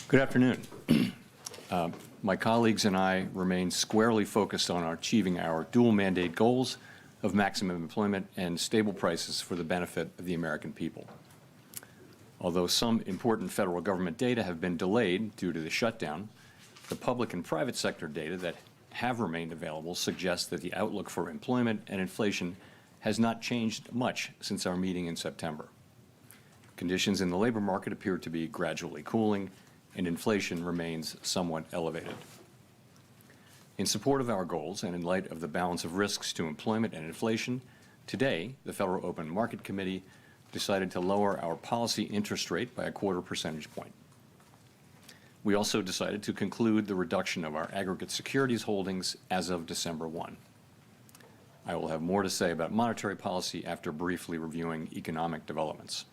Good afternoon. My colleagues and I remain squarely focused on achieving our dual mandate goals of maximum employment and stable prices for the benefit of the American people. Although some important federal government data have been delayed due to the shutdown, the public and private sector data that have remained available suggests that the outlook for employment and inflation has not changed much since our meeting in September. Conditions in the labor market appear to be gradually cooling, and inflation remains somewhat elevated. In support of our goals and in light of the balance of risks to employment and inflation, today the Federal Open Market Committee decided to lower our policy interest rate by a quarter percentage point. We also decided to conclude the reduction of our aggregate securities holdings as of December 1. I will have more to say about monetary policy after briefly reviewing economic developments.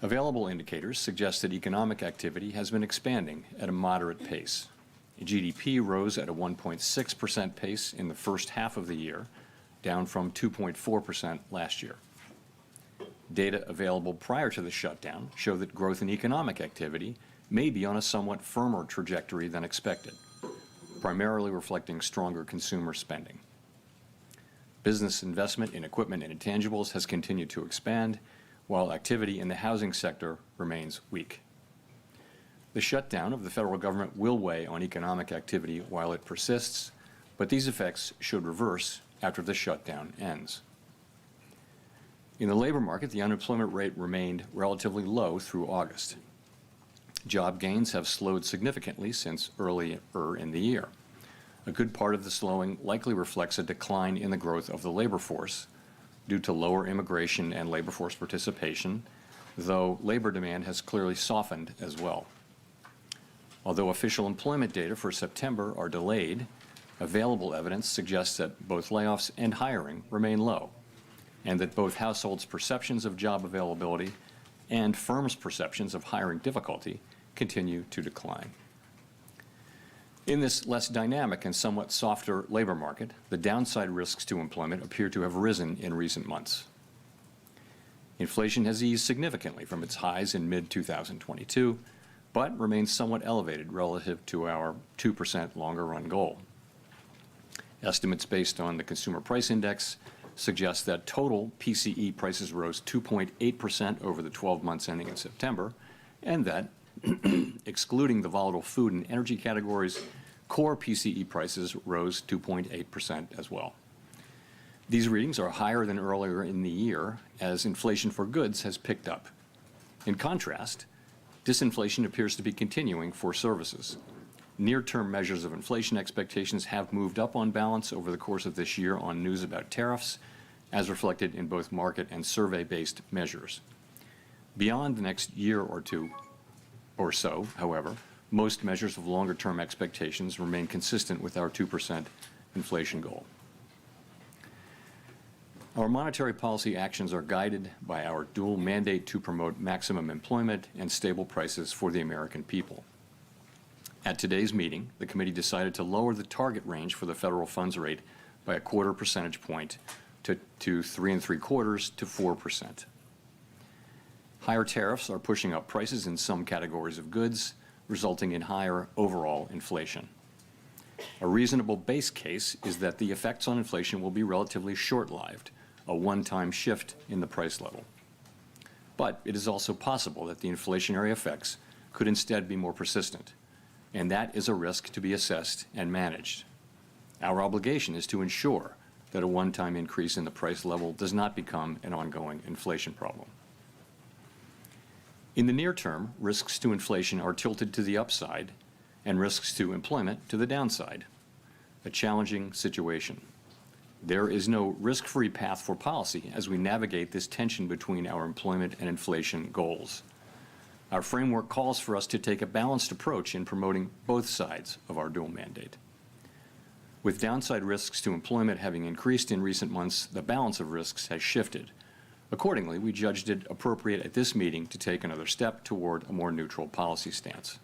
Available indicators suggest that economic activity has been expanding at a moderate pace. GDP rose at a 1.6% pace in the first half of the year, down from 2.4% last year. Data available prior to the shutdown show that growth in economic activity may be on a somewhat firmer trajectory than expected, primarily reflecting stronger consumer spending. Business investment in equipment and intangibles has continued to expand, while activity in the housing sector remains weak. The shutdown of the federal government will weigh on economic activity while it persists, but these effects should reverse after the shutdown ends. In the labor market, the unemployment rate remained relatively low through August. Job gains have slowed significantly since earlier in the year. A good part of the slowing likely reflects a decline in the growth of the labor force due to lower immigration and labor force participation, though labor demand has clearly softened as well. Although official employment data for September are delayed, available evidence suggests that both layoffs and hiring remain low, and that both households' perceptions of job availability and firms' perceptions of hiring difficulty continue to decline. In this less dynamic and somewhat softer labor market, the downside risks to employment appear to have risen in recent months. Inflation has eased significantly from its highs in mid-2022, but remains somewhat elevated relative to our 2% longer-run goal. Estimates based on the Consumer Price Index suggest that total PCE prices rose 2.8% over the 12 months ending in September, and that, excluding the volatile food and energy categories, core PCE prices rose 2.8% as well. These readings are higher than earlier in the year as inflation for goods has picked up. In contrast, disinflation appears to be continuing for services. Near-term measures of inflation expectations have moved up on balance over the course of this year on news about tariffs, as reflected in both market and survey-based measures. Beyond the next year or two or so, however, most measures of longer-term expectations remain consistent with our 2% inflation goal. Our monetary policy actions are guided by our dual mandate to promote maximum employment and stable prices for the American people. At today's meeting, the committee decided to lower the target range for the federal funds rate by a quarter percentage point to 3.75% to 4%. Higher tariffs are pushing up prices in some categories of goods, resulting in higher overall inflation. A reasonable base case is that the effects on inflation will be relatively short-lived, a one-time shift in the price level. But it is also possible that the inflationary effects could instead be more persistent, and that is a risk to be assessed and managed. Our obligation is to ensure that a one-time increase in the price level does not become an ongoing inflation problem. In the near term, risks to inflation are tilted to the upside and risks to employment to the downside, a challenging situation. There is no risk-free path for policy as we navigate this tension between our employment and inflation goals. Our framework calls for us to take a balanced approach in promoting both sides of our dual mandate. With downside risks to employment having increased in recent months, the balance of risks has shifted. Accordingly, we judged it appropriate at this meeting to take another step toward a more neutral policy stance.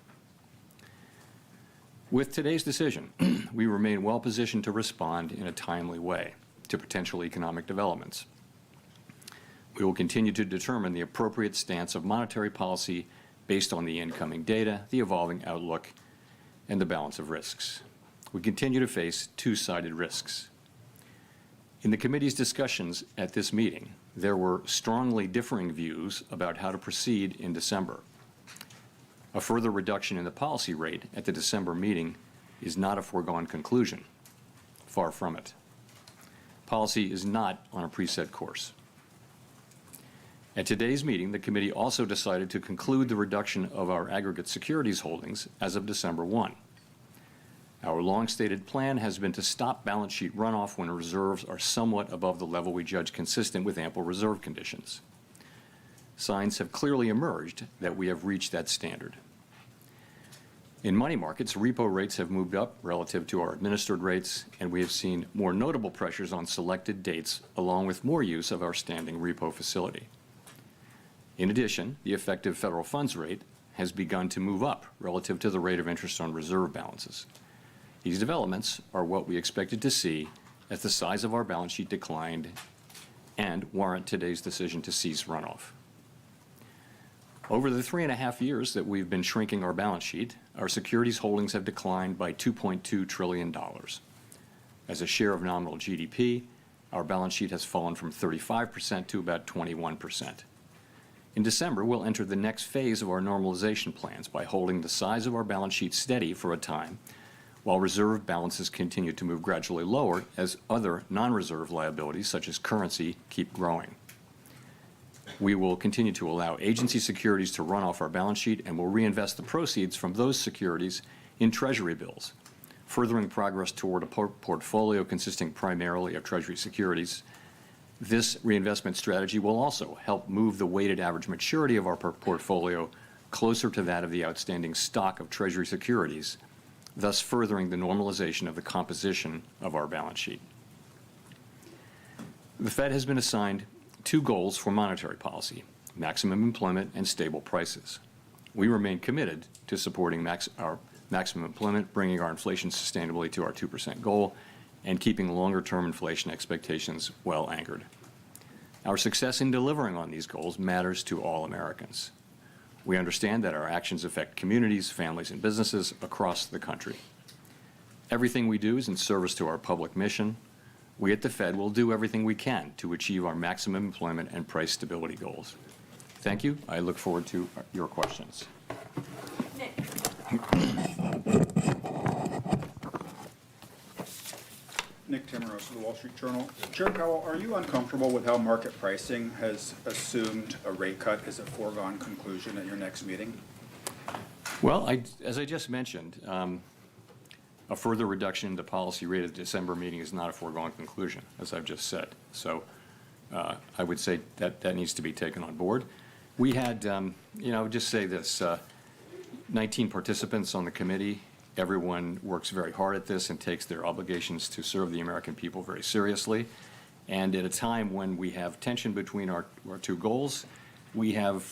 With today's decision, we remain well positioned to respond in a timely way to potential economic developments. We will continue to determine the appropriate stance of monetary policy based on the incoming data, the evolving outlook, and the balance of risks. We continue to face two-sided risks. In the committee's discussions at this meeting, there were strongly differing views about how to proceed in December. A further reduction in the policy rate at the December meeting is not a foregone conclusion. Far from it. Policy is not on a preset course. At today's meeting, the committee also decided to conclude the reduction of our aggregate securities holdings as of December 1. Our long-stated plan has been to stop balance sheet runoff when reserves are somewhat above the level we judge consistent with ample reserve conditions. Signs have clearly emerged that we have reached that standard. In money markets, repo rates have moved up relative to our administered rates, and we have seen more notable pressures on selected dates, along with more use of our standing repo facility. In addition, the effective federal funds rate has begun to move up relative to the rate of interest on reserve balances. These developments are what we expected to see as the size of our balance sheet declined and warrant today's decision to cease runoff. Over the 3.5 years that we've been shrinking our balance sheet, our securities holdings have declined by $2.2 trillion. As a share of nominal GDP, our balance sheet has fallen from 35% to about 21%. In December, we'll enter the next phase of our normalization plans by holding the size of our balance sheet steady for a time, while reserve balances continue to move gradually lower as other non-reserve liabilities, such as currency, keep growing. We will continue to allow agency securities to run off our balance sheet and will reinvest the proceeds from those securities in Treasury bills, furthering progress toward a portfolio consisting primarily of Treasury securities. This reinvestment strategy will also help move the weighted average maturity of our portfolio closer to that of the outstanding stock of Treasury securities, thus furthering the normalization of the composition of our balance sheet. The Fed has been assigned two goals for monetary policy: maximum employment and stable prices. We remain committed to supporting our maximum employment, bringing our inflation sustainably to our 2% goal, and keeping longer-term inflation expectations well anchored. Our success in delivering on these goals matters to all Americans. We understand that our actions affect communities, families, and businesses across the country. Everything we do is in service to our public mission. We at the Fed will do everything we can to achieve our maximum employment and price stability goals. Thank you. I look forward to your questions. Nick. Nick Timmeros of the Wall Street Journal. Chair Powell, are you uncomfortable with how market pricing has assumed a rate cut is a foregone conclusion at your next meeting? Well, as I just mentioned, a further reduction in the policy rate at the December meeting is not a foregone conclusion, as I've just said. So I would say that that needs to be taken on board. We had, I would just say this, 19 participants on the committee. Everyone works very hard at this and takes their obligations to serve the American people very seriously. And at a time when we have tension between our two goals, we have,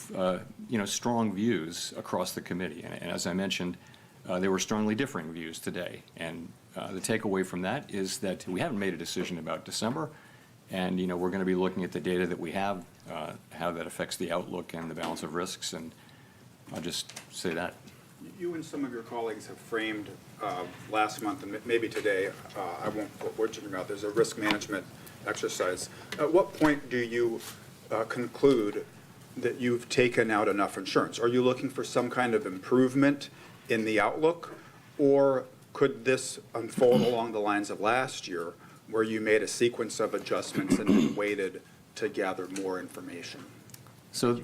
strong views across the committee. And as I mentioned, there were strongly differing views today. And the takeaway from that is that we haven't made a decision about December. And, we're going to be looking at the data that we have, how that affects the outlook and the balance of risks. And I'll just say that. You and some of your colleagues have framed last month and maybe today, I won't put words in your mouth, there's a risk management exercise. At what point do you conclude that you've taken out enough insurance? Are you looking for some kind of improvement in the outlook, or could this unfold along the lines of last year, where you made a sequence of adjustments and then waited to gather more information? So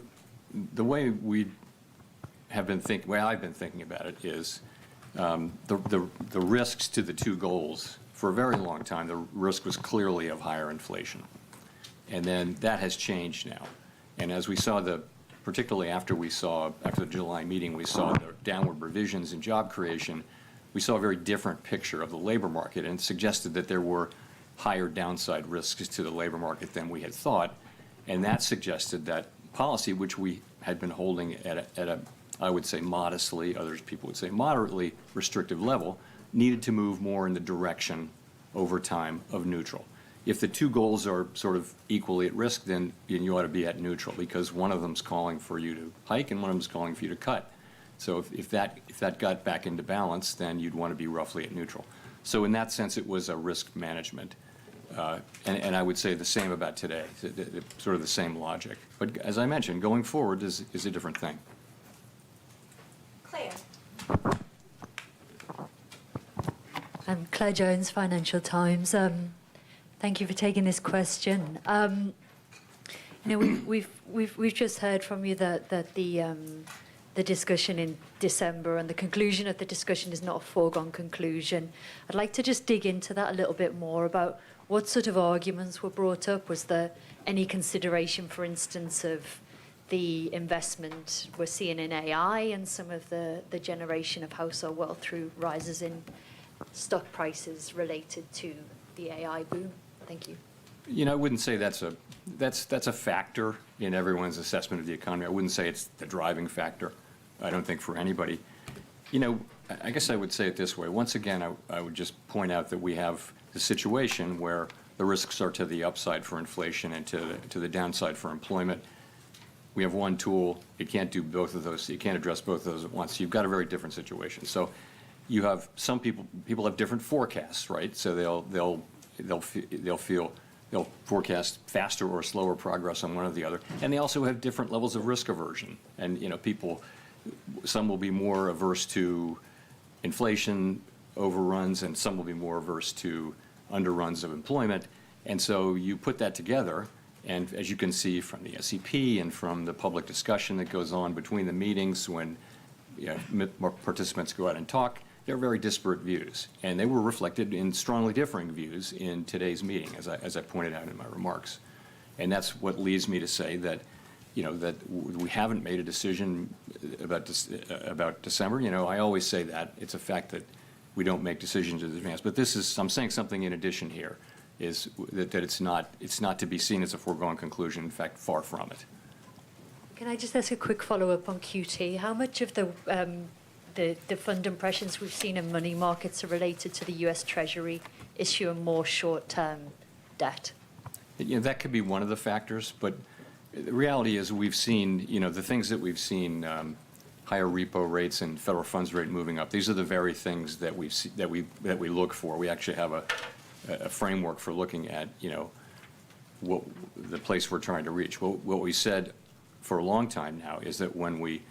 the way I've been thinking about it is the risks to the two goals. For a very long time, the risk was clearly of higher inflation. And then that has changed now. And as we saw particularly after the July meeting, we saw the downward revisions in job creation, we saw a very different picture of the labor market and suggested that there were higher downside risks to the labor market than we had thought. And that suggested that policy, which we had been holding at a I would say modestly, others people would say moderately restrictive level, needed to move more in the direction over time of neutral. if the two goals are sort of equally at risk, then you ought to be at neutral, because one of them's calling for you to hike and one of them's calling for you to cut. So if that got back into balance, then you'd want to be roughly at neutral. So in that sense, it was a risk management. And I would say the same about today, sort of the same logic. But as I mentioned, going forward is a different thing. Claire. I'm Claire Jones, Financial Times. Thank you for taking this question. We've just heard from you that the discussion in December and the conclusion of the discussion is not a foregone conclusion. I'd like to just dig into that a little bit more about what sort of arguments were brought up. Was there any consideration, for instance, of the investment we're seeing in AI and some of the generation of household wealth through rises in stock prices related to the AI boom? Thank you. I wouldn't say that's a factor in everyone's assessment of the economy. I wouldn't say it's the driving factor. I don't think for anybody. I guess I would say it this way. Once again, I would just point out that we have the situation where the risks are to the upside for inflation and to the downside for employment. We have one tool. It can't do both of those. You can't address both of those at once. You've got a very different situation. So you have some people have different forecasts, right? So they'll forecast faster or slower progress on one or the other. And they also have different levels of risk aversion. And some will be more averse to inflation overruns, and some will be more averse to underruns of employment. And so you put that together, and as you can see from the SEP and from the public discussion that goes on between the meetings when participants go out and talk, they're very disparate views. And they were reflected in strongly differing views in today's meeting, as I pointed out in my remarks. And that's what leads me to say that that we haven't made a decision about December. I always say that. It's a fact that we don't make decisions in advance. But I'm saying something in addition here, is that it's not to be seen as a foregone conclusion. In fact, far from it. Can I just ask a quick follow-up on QT? How much of the fund impressions we've seen in money markets are related to the U.S. Treasury issuing more short-term debt? That could be one of the factors, but the reality is we've seen, the things that we've seen, higher repo rates and federal funds rate moving up. These are the very things that we look for. We actually have a framework for looking at, what the place we're trying to reach. What we said for a long time now is that when we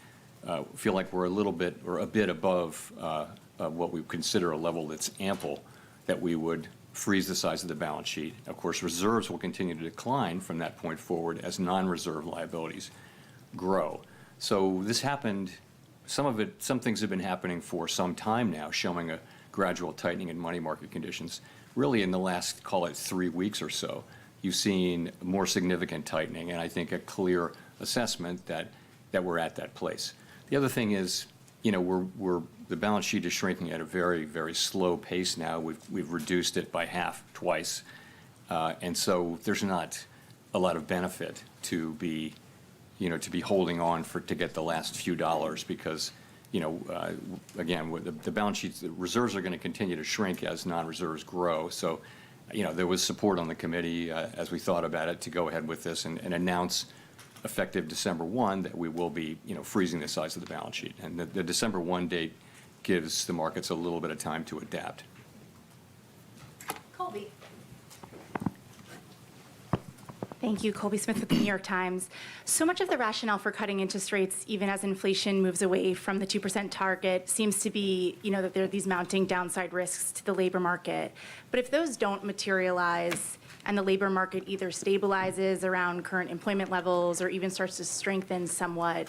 feel like we're a little bit or a bit above what we consider a level that's ample, that we would freeze the size of the balance sheet. Of course, reserves will continue to decline from that point forward as non-reserve liabilities grow. So this happened, some things have been happening for some time now, showing a gradual tightening in money market conditions. Really in the last, call it 3 weeks or so, you've seen more significant tightening, and I think a clear assessment that we're at that place. The other thing is, the balance sheet is shrinking at a very, very slow pace now. We've reduced it by half twice, and so there's not a lot of benefit to be holding on to get the last few dollars, because again, the balance sheets, the reserves are going to continue to shrink as non-reserves grow. So there was support on the committee as we thought about it to go ahead with this and announce effective December 1 that we will be freezing the size of the balance sheet. And the December 1 date gives the markets a little bit of time to adapt. Colby. Thank you. Colby Smith with the New York Times. So much of the rationale for cutting interest rates, even as inflation moves away from the 2% target, seems to be, that there are these mounting downside risks to the labor market. But if those don't materialize and the labor market either stabilizes around current employment levels or even starts to strengthen somewhat,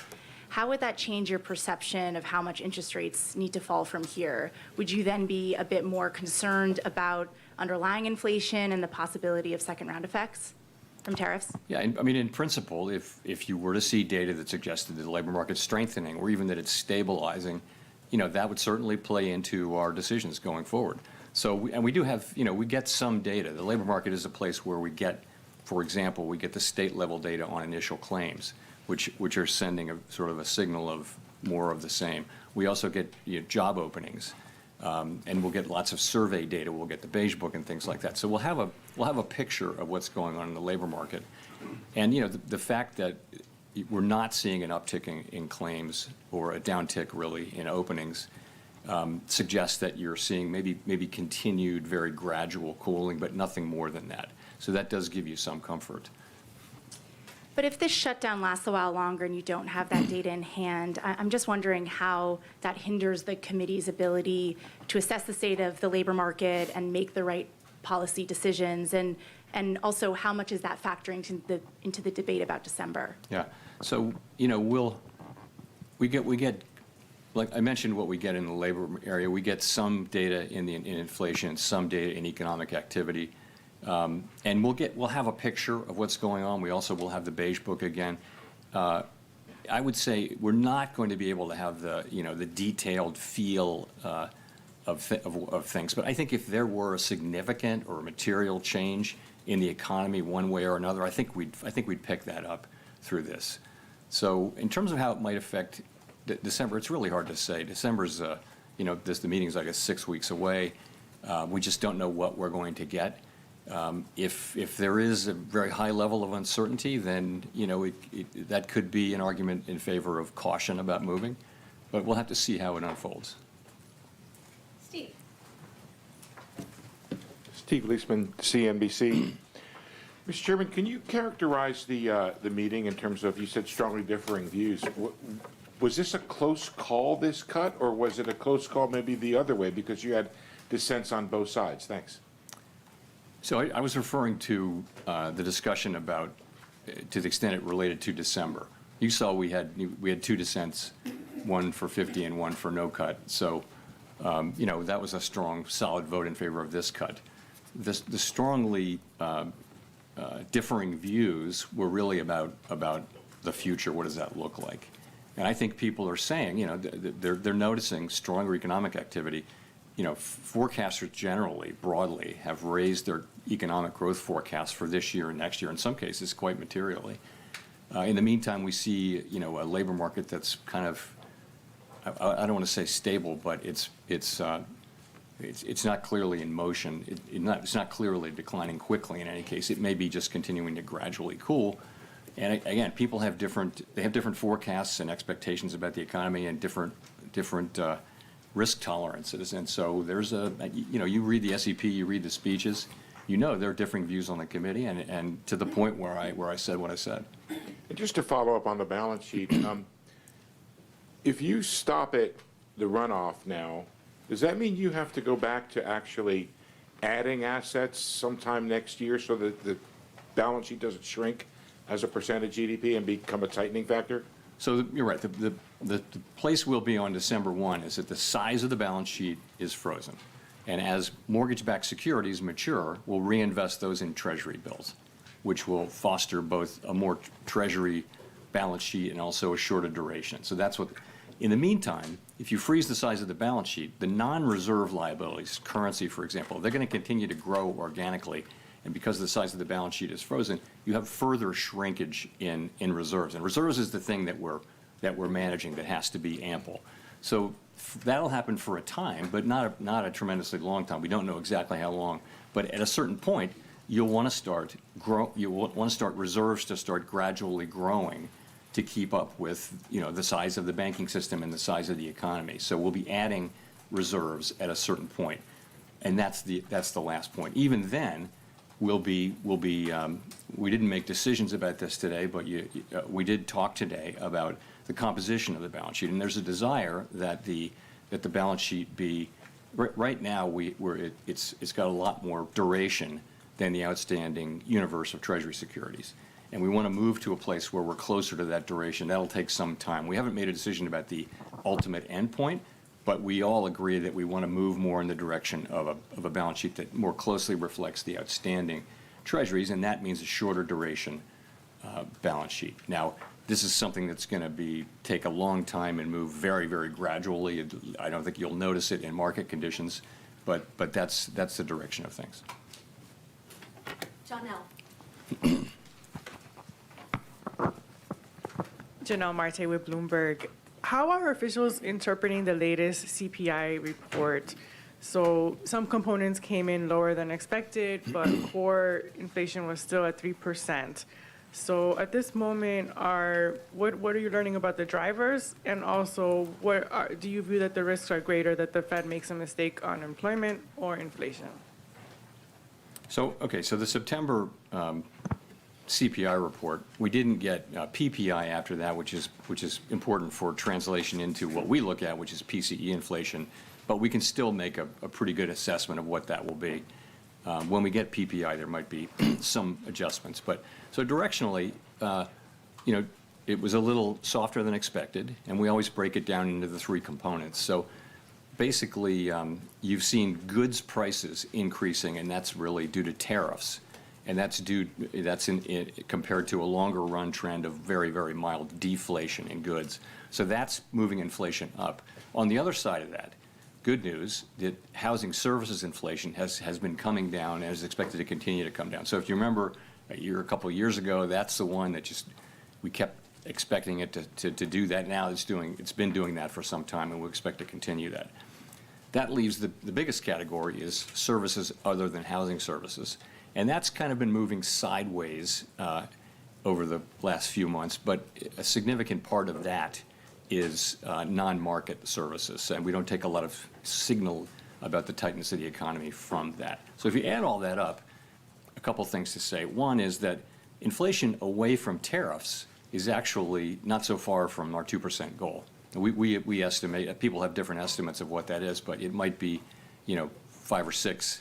how would that change your perception of how much interest rates need to fall from here? Would you then be a bit more concerned about underlying inflation and the possibility of second-round effects from tariffs? Yeah, in principle, if you were to see data that suggested that the labor market's strengthening or even that it's stabilizing, that would certainly play into our decisions going forward. So, we do have, we get some data. The labor market is a place where we get, for example, we get the state-level data on initial claims, which are sending a sort of a signal of more of the same. We also get job openings. And we'll get lots of survey data. We'll get the Beige Book and things like that. So we'll have a picture of what's going on in the labor market. And, the fact that we're not seeing an uptick in claims or a downtick, really, in openings suggests that you're seeing maybe continued, very gradual cooling, but nothing more than that. So that does give you some comfort. But if this shutdown lasts a while longer and you don't have that data in hand, I'm just wondering how that hinders the committee's ability to assess the state of the labor market and make the right policy decisions, and also how much is that factoring into the debate about December? Yeah. So, we get, like I mentioned, what we get in the labor area. We get some data in inflation, some data in economic activity. And we'll have a picture of what's going on. We also will have the Beige Book again. I would say we're not going to be able to have the detailed feel of things. But I think if there were a significant or material change in the economy one way or another, I think we'd pick that up through this. So in terms of how it might affect December, it's really hard to say. December's, the meeting's, I guess, 6 weeks away. We just don't know what we're going to get. If there is a very high level of uncertainty, then that could be an argument in favor of caution about moving, but we'll have to see how it unfolds. Steve. Steve Leisman, CNBC. Mr. Chairman, can you characterize the meeting in terms of, you said strongly differing views. Was this a close call, this cut, or was it a close call maybe the other way because you had dissents on both sides? Thanks. So I was referring to the discussion about, to the extent it related to December. You saw we had two dissents, one for 50 and one for no cut. So, that was a strong, solid vote in favor of this cut. The strongly differing views were really about the future. What does that look like? And I think people are saying, they're noticing stronger economic activity. Forecasters generally, broadly, have raised their economic growth forecasts for this year and next year, in some cases quite materially. In the meantime, we see, a labor market that's kind of, I don't want to say stable, but it's not clearly in motion. It's not clearly declining quickly in any case. It may be just continuing to gradually cool. And again, people have different forecasts and expectations about the economy and different risk tolerances. And so there's you read the SEP, you read the speeches, there are differing views on the committee, and to the point where I said what I said. And just to follow up on the balance sheet, if you stop the runoff now, does that mean you have to go back to actually adding assets sometime next year so that the balance sheet doesn't shrink as a percent of GDP and become a tightening factor? So you're right. The place we'll be on December 1 is that the size of the balance sheet is frozen. And as mortgage-backed securities mature, we'll reinvest those in Treasury bills, which will foster both a more Treasury balance sheet and also a shorter duration. So that's what, in the meantime, if you freeze the size of the balance sheet, the non-reserve liabilities, currency, for example, they're going to continue to grow organically. And because the size of the balance sheet is frozen, you have further shrinkage in reserves. And reserves is the thing that we're managing that has to be ample. So that'll happen for a time, but not a tremendously long time. We don't know exactly how long. But at a certain point, you'll want to start reserves to start gradually growing to keep up with the size of the banking system and the size of the economy. So we'll be adding reserves at a certain point, and that's the last point. Even then, we didn't make decisions about this today, but we did talk today about the composition of the balance sheet, and there's a desire that the balance sheet be, right now it's got a lot more duration than the outstanding universe of Treasury securities, and we want to move to a place where we're closer to that duration. That'll take some time. We haven't made a decision about the ultimate endpoint, but we all agree that we want to move more in the direction of a balance sheet that more closely reflects the outstanding treasuries, and that means a shorter duration balance sheet. Now, this is something that's going to take a long time and move very, very gradually. I don't think you'll notice it in market conditions, but that's the direction of things. Janelle. Janelle Marte with Bloomberg. How are officials interpreting the latest CPI report? So some components came in lower than expected, but core inflation was still at 3%. So at this moment, what are you learning about the drivers? And also, do you view that the risks are greater that the Fed makes a mistake on employment or inflation? So, okay, so the September CPI report, we didn't get PPI after that, which is important for translation into what we look at, which is PCE inflation, but we can still make a pretty good assessment of what that will be. When we get PPI, there might be some adjustments, but so directionally, it was a little softer than expected, and we always break it down into the three components. So basically, you've seen goods prices increasing, and that's really due to tariffs. And that's compared to a longer run trend of very, very mild deflation in goods. So that's moving inflation up. On the other side of that, good news that housing services inflation has been coming down and is expected to continue to come down. So if you remember a couple of years ago, that's the one that we kept expecting it to do that. Now it's been doing that for some time, and we expect to continue that. That leaves the biggest category is services other than housing services. And that's kind of been moving sideways over the last few months, but a significant part of that is non-market services. And we don't take a lot of signal about the tightness of the economy from that. So if you add all that up, a couple things to say. One is that inflation away from tariffs is actually not so far from our 2% goal. We estimate, people have different estimates of what that is, but it might be, 5 or 6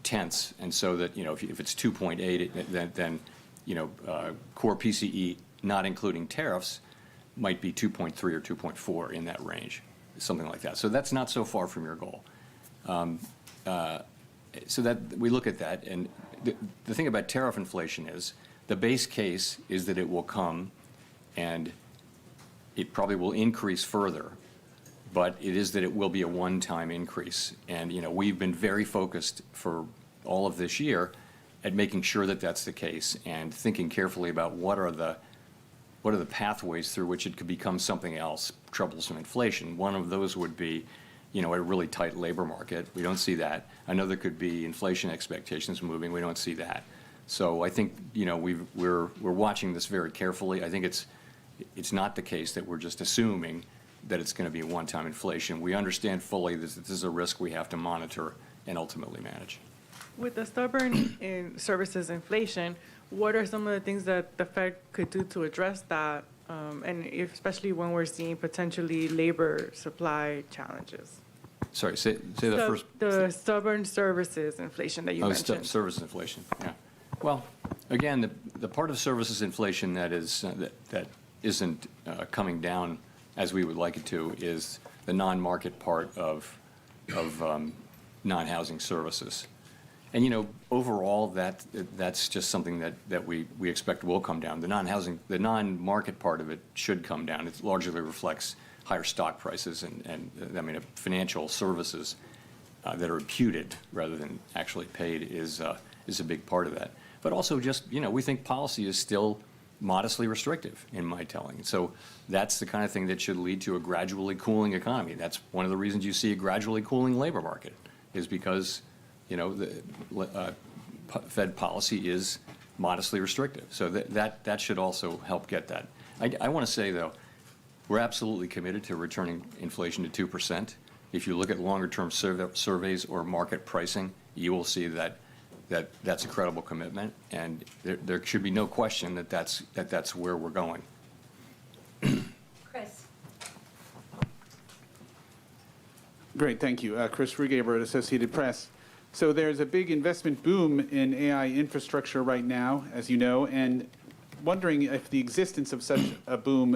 tenths, and so that if it's 2.8, then core PCE, not including tariffs, might be 2.3 or 2.4 in that range, something like that. So that's not so far from your goal. So that we look at that, and the thing about tariff inflation is the base case is that it will come, and it probably will increase further. But it is that it will be a one-time increase. And, we've been very focused for all of this year at making sure that that's the case and thinking carefully about what are the pathways through which it could become something else, troublesome inflation. One of those would be, a really tight labor market. We don't see that. Another could be inflation expectations moving. We don't see that. So I think, we're watching this very carefully. I think it's not the case that we're just assuming that it's going to be a one-time inflation. We understand fully that this is a risk we have to monitor and ultimately manage. With the stubborn in services inflation, what are some of the things that the Fed could do to address that, and especially when we're seeing potentially labor supply challenges? Sorry, say the first. The stubborn services inflation that you mentioned. Services inflation, yeah. Well, again, the part of services inflation that isn't coming down as we would like it to is the non-market part of non-housing services. And, overall, that's just something that we expect will come down. The non-market part of it should come down. It largely reflects higher stock prices and financial services that are imputed rather than actually paid is a big part of that. But also just, we think policy is still modestly restrictive in my telling. And so that's the kind of thing that should lead to a gradually cooling economy. That's one of the reasons you see a gradually cooling labor market is because, the Fed policy is modestly restrictive. So that should also help get that. I want to say, though, we're absolutely committed to returning inflation to 2%. If you look at longer-term surveys or market pricing, you will see that's a credible commitment, and there should be no question that that's where we're going. Chris. Great, thank you. Chris Rugaber at Associated Press. So there's a big investment boom in AI infrastructure right now, as you know, and wondering if the existence of such a boom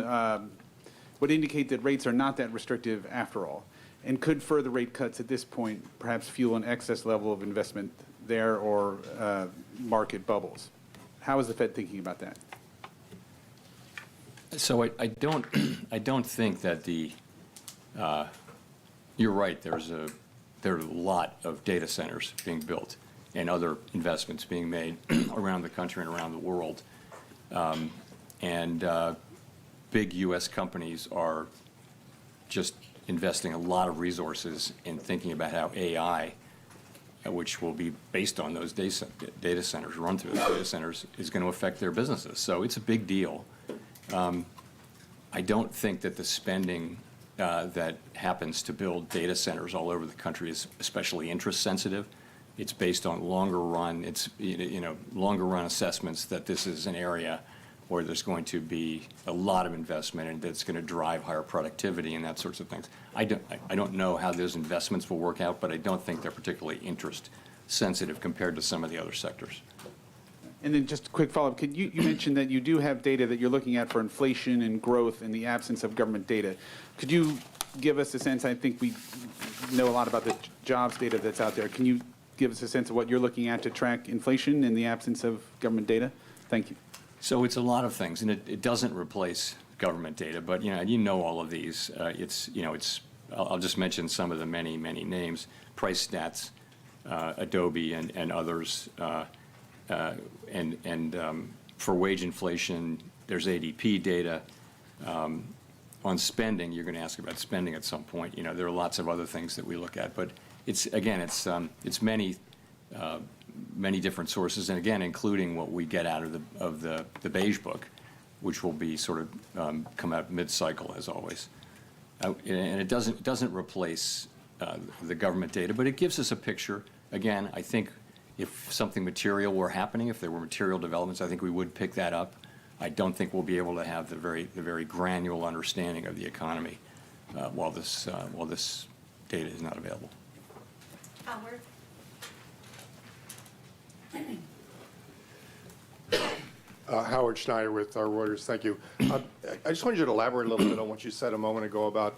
would indicate that rates are not that restrictive after all, and could further rate cuts at this point perhaps fuel an excess level of investment there or market bubbles? How is the Fed thinking about that? So I don't think that you're right. There are a lot of data centers being built and other investments being made around the country and around the world. And big U.S. companies are just investing a lot of resources in thinking about how AI, which will be based on those data centers, run through those data centers, is going to affect their businesses. So it's a big deal. I don't think that the spending that happens to build data centers all over the country is especially interest sensitive. It's based on longer run, longer run assessments that this is an area where there's going to be a lot of investment and that's going to drive higher productivity and that sorts of things. I don't know how those investments will work out, but I don't think they're particularly interest sensitive compared to some of the other sectors. And then just a quick follow-up. You mentioned that you do have data that you're looking at for inflation and growth in the absence of government data. Could you give us a sense? I think we know a lot about the jobs data that's out there. Can you give us a sense of what you're looking at to track inflation in the absence of government data? Thank you. So it's a lot of things, and it doesn't replace government data, but you know all of these. I'll just mention some of the many names: Price Stats, Adobe, and others. For wage inflation, there's ADP data. On spending, you're going to ask about spending at some point. There are lots of other things that we look at, but it's many different sources, and again, including what we get out of the Beige Book, which will be sort of come out mid-cycle as always. And it doesn't replace the government data, but it gives us a picture. Again, I think if something material were happening, if there were material developments, I think we would pick that up. I don't think we'll be able to have the very granular understanding of the economy while this data is not available. Howard? Howard Schneider with Reuters. Thank you. I just wanted you to elaborate a little bit on what you said a moment ago about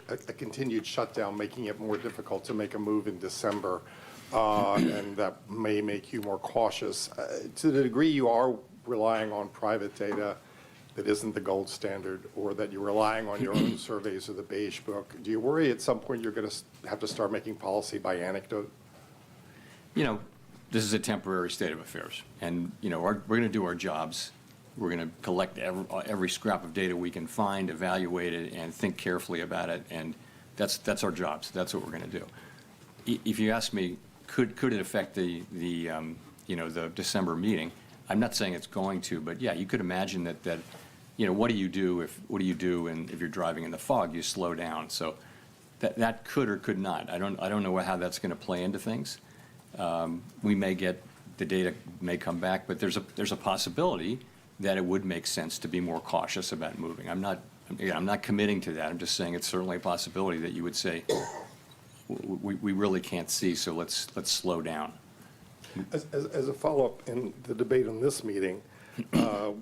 a continued shutdown, making it more difficult to make a move in December, and that may make you more cautious. To the degree you are relying on private data that isn't the gold standard, or that you're relying on your own surveys of the Beige Book, do you worry at some point you're going to have to start making policy by anecdote? This is a temporary state of affairs, and we're going to do our jobs. We're going to collect every scrap of data we can find, evaluate it, and think carefully about it, and that's our jobs. That's what we're going to do. If you ask me, could it affect the December meeting? I'm not saying it's going to, but yeah, you could imagine that what do you do if you're driving in the fog? You slow down. So that could or could not. I don't know how that's going to play into things. We may get the data may come back, but there's a possibility that it would make sense to be more cautious about moving. I'm not committing to that. I'm just saying it's certainly a possibility that you would say we really can't see, so let's slow down. As a follow-up, in the debate on this meeting,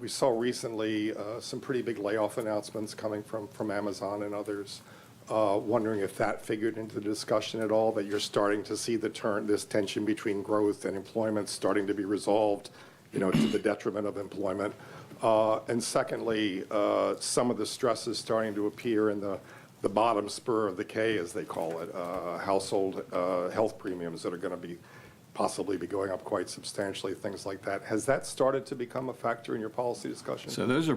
we saw recently some pretty big layoff announcements coming from Amazon and others. Wondering if that figured into the discussion at all, that you're starting to see this tension between growth and employment starting to be resolved, to the detriment of employment. And secondly, some of the stress is starting to appear in the bottom spur of the K, as they call it, household health premiums that are going to possibly be going up quite substantially, things like that. Has that started to become a factor in your policy discussion? So those are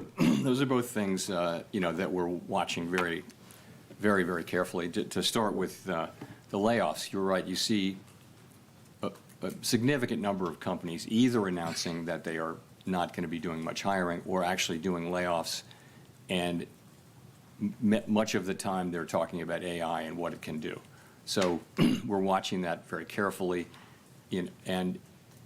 both things that we're watching very, very carefully. To start with the layoffs, you're right. You see a significant number of companies either announcing that they are not going to be doing much hiring or actually doing layoffs, and much of the time they're talking about AI and what it can do. So we're watching that very carefully, and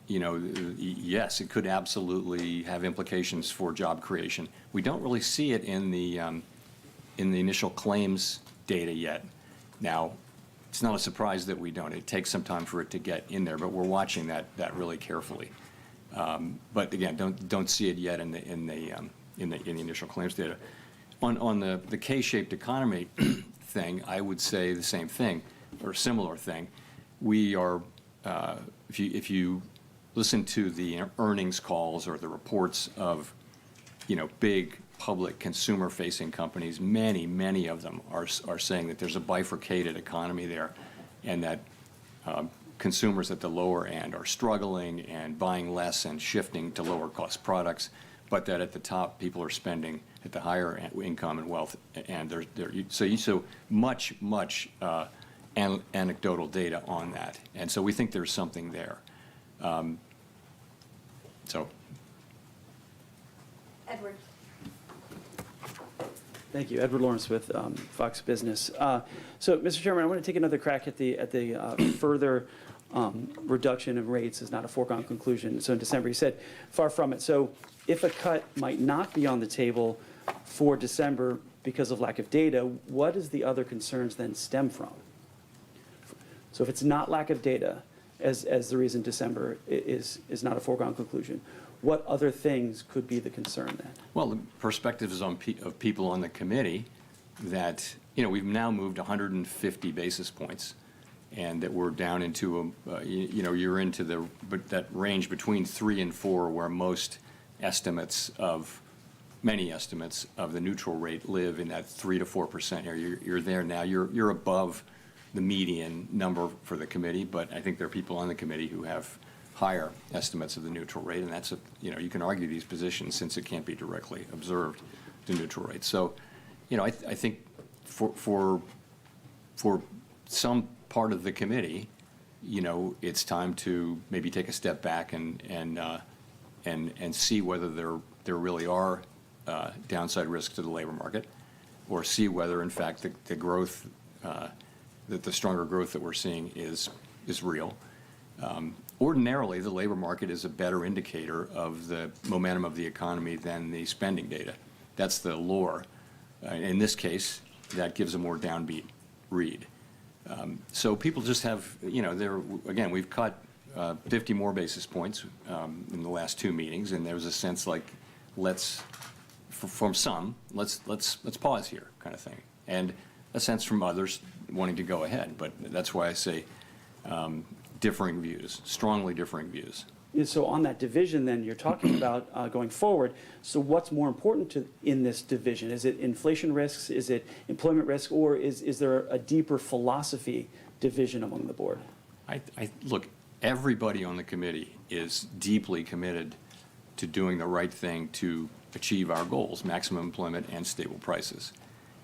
yes, it could absolutely have implications for job creation. We don't really see it in the initial claims data yet. Now, it's not a surprise that we don't. It takes some time for it to get in there, but we're watching that really carefully. But again, don't see it yet in the initial claims data. On the K-shaped economy thing, I would say the same thing or a similar thing. We are, if you listen to the earnings calls or the reports of big public consumer-facing companies, many of them are saying that there's a bifurcated economy there, and that consumers at the lower end are struggling and buying less and shifting to lower-cost products, but that at the top, people are spending at the higher income and wealth, and so much anecdotal data on that, and so we think there's something there. So. Edward. Thank you. Edward Lawrence with Fox Business. So, Mr. Chairman, I want to take another crack at the further reduction in rates is not a foregone conclusion. So in December, you said far from it. So if a cut might not be on the table for December because of lack of data, what does the other concerns then stem from? So if it's not lack of data as the reason December is not a foregone conclusion, what other things could be the concern then? Well, the perspectives of people on the committee that, we've now moved 150 basis points, and that we're down into, you're into that range between 3 and 4 where many estimates of the neutral rate live in that 3 to 4% area. You're there now. You're above the median number for the committee, but I think there are people on the committee who have higher estimates of the neutral rate, and that's you can argue these positions since it can't be directly observed, the neutral rate. So, I think for some part of the committee, it's time to maybe take a step back and see whether there really are downside risks to the labor market, or see whether in fact the growth, that the stronger growth that we're seeing is real. Ordinarily, the labor market is a better indicator of the momentum of the economy than the spending data. That's the lore. In this case, that gives a more downbeat read. So people just have, again, we've cut 50 more basis points in the last 2 meetings, and there was a sense like, from some, let's pause here, kind of thing, and a sense from others wanting to go ahead. But that's why I say differing views, strongly differing views. So on that division then, you're talking about going forward. So what's more important in this division? Is it inflation risks? Is it employment risk? Or is there a deeper philosophy division among the board? Look, everybody on the committee is deeply committed to doing the right thing to achieve our goals, maximum employment and stable prices.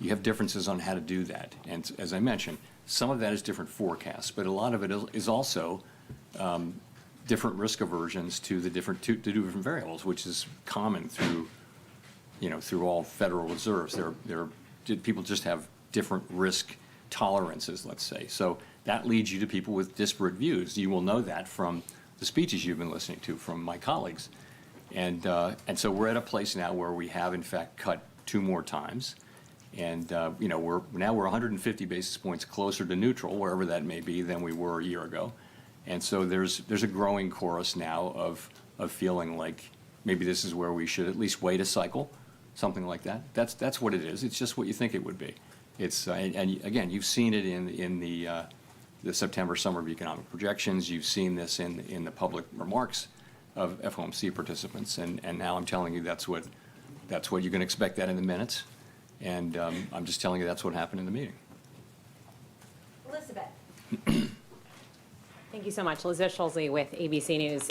You have differences on how to do that. And as I mentioned, some of that is different forecasts, but a lot of it is also different risk aversions to the different variables, which is common through all Federal Reserves. People just have different risk tolerances, let's say. So that leads you to people with disparate views. You will know that from the speeches you've been listening to from my colleagues. And so we're at a place now where we have in fact cut 2 more times. And we're 150 basis points closer to neutral, wherever that may be, than we were a year ago. And so there's a growing chorus now of feeling like maybe this is where we should at least wait a cycle, something like that. That's what it is. It's just what you think it would be. It's and again, you've seen it in the September Summer of Economic Projections. You've seen this in the public remarks of FOMC participants, and now I'm telling you that's what you can expect that in the minutes. And I'm just telling you that's what happened in the meeting. Elizabeth. Thank you so much. Elizabeth Schulze with ABC News.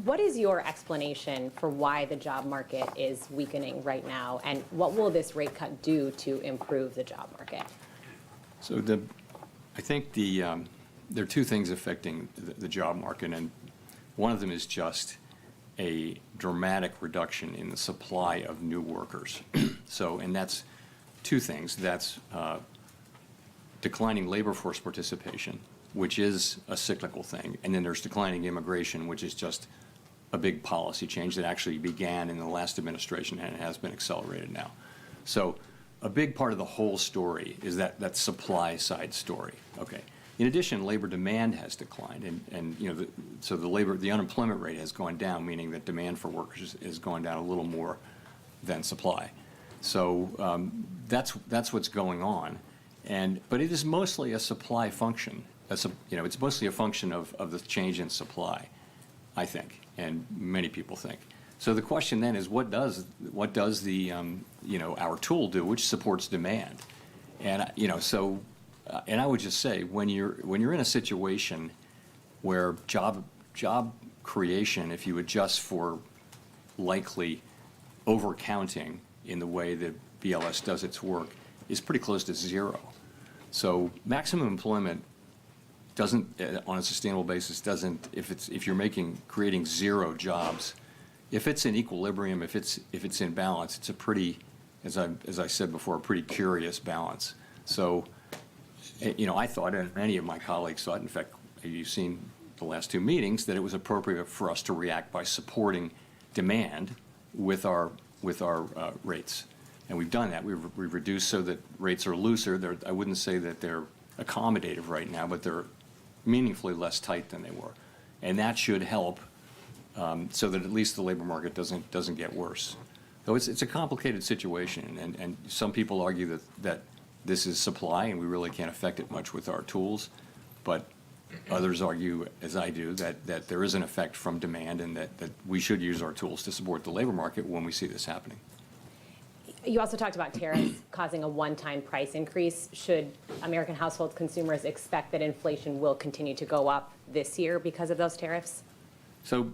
What is your explanation for why the job market is weakening right now, and what will this rate cut do to improve the job market? So I think there are 2 things affecting the job market, and one of them is just a dramatic reduction in the supply of new workers. And that's 2 things. That's declining labor force participation, which is a cyclical thing. And then there's declining immigration, which is just a big policy change that actually began in the last administration and it has been accelerated now. So a big part of the whole story is that supply side story. Okay. In addition, labor demand has declined, and so the unemployment rate has gone down, meaning that demand for workers is going down a little more than supply. So that's what's going on, but it is mostly a supply function. It's mostly a function of the change in supply, I think, and many people think. So the question then is, what does the our tool do, which supports demand, and and I would just say, when you're in a situation where job creation, if you adjust for likely overcounting in the way that BLS does its work is pretty close to zero. So maximum employment doesn't, on a sustainable basis, doesn't, if you're creating zero jobs, if it's in equilibrium, if it's in balance, it's a pretty, as I said before, a pretty curious balance. So, I thought, and many of my colleagues thought, in fact, you've seen the last two meetings, that it was appropriate for us to react by supporting demand with our rates. And we've done that. We've reduced so that rates are looser. I wouldn't say that they're accommodative right now, but they're meaningfully less tight than they were. And that should help so that at least the labor market doesn't get worse. Though it's a complicated situation, and some people argue that this is supply and we really can't affect it much with our tools. But others argue, as I do, that there is an effect from demand and that we should use our tools to support the labor market when we see this happening. You also talked about tariffs causing a one-time price increase. Should American household consumers expect that inflation will continue to go up this year because of those tariffs? So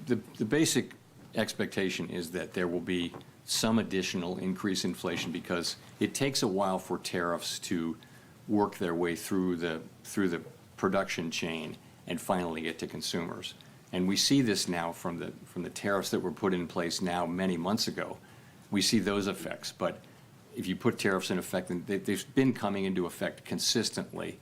the basic expectation is that there will be some additional increase in inflation because it takes a while for tariffs to work their way through the production chain and finally get to consumers. And we see this now from the tariffs that were put in place now many months ago. We see those effects, but if you put tariffs in effect, and they've been coming into effect consistently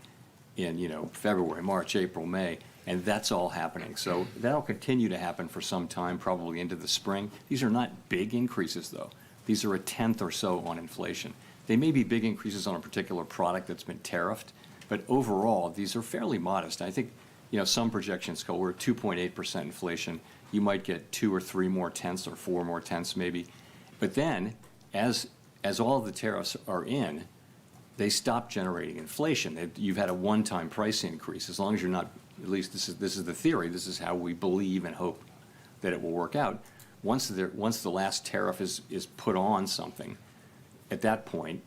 in February, March, April, May, and that's all happening. So that'll continue to happen for some time, probably into the spring. These are not big increases, though. These are a tenth or so on inflation. They may be big increases on a particular product that's been tariffed, but overall, these are fairly modest. I think some projections go, we're at 2.8% inflation. You might get 2 or 3 more tenths or 4 more tenths maybe. But then, as all of the tariffs are in, they stop generating inflation. You've had a one-time price increase. As long as you're not, at least this is the theory, this is how we believe and hope that it will work out. Once the last tariff is put on something, at that point,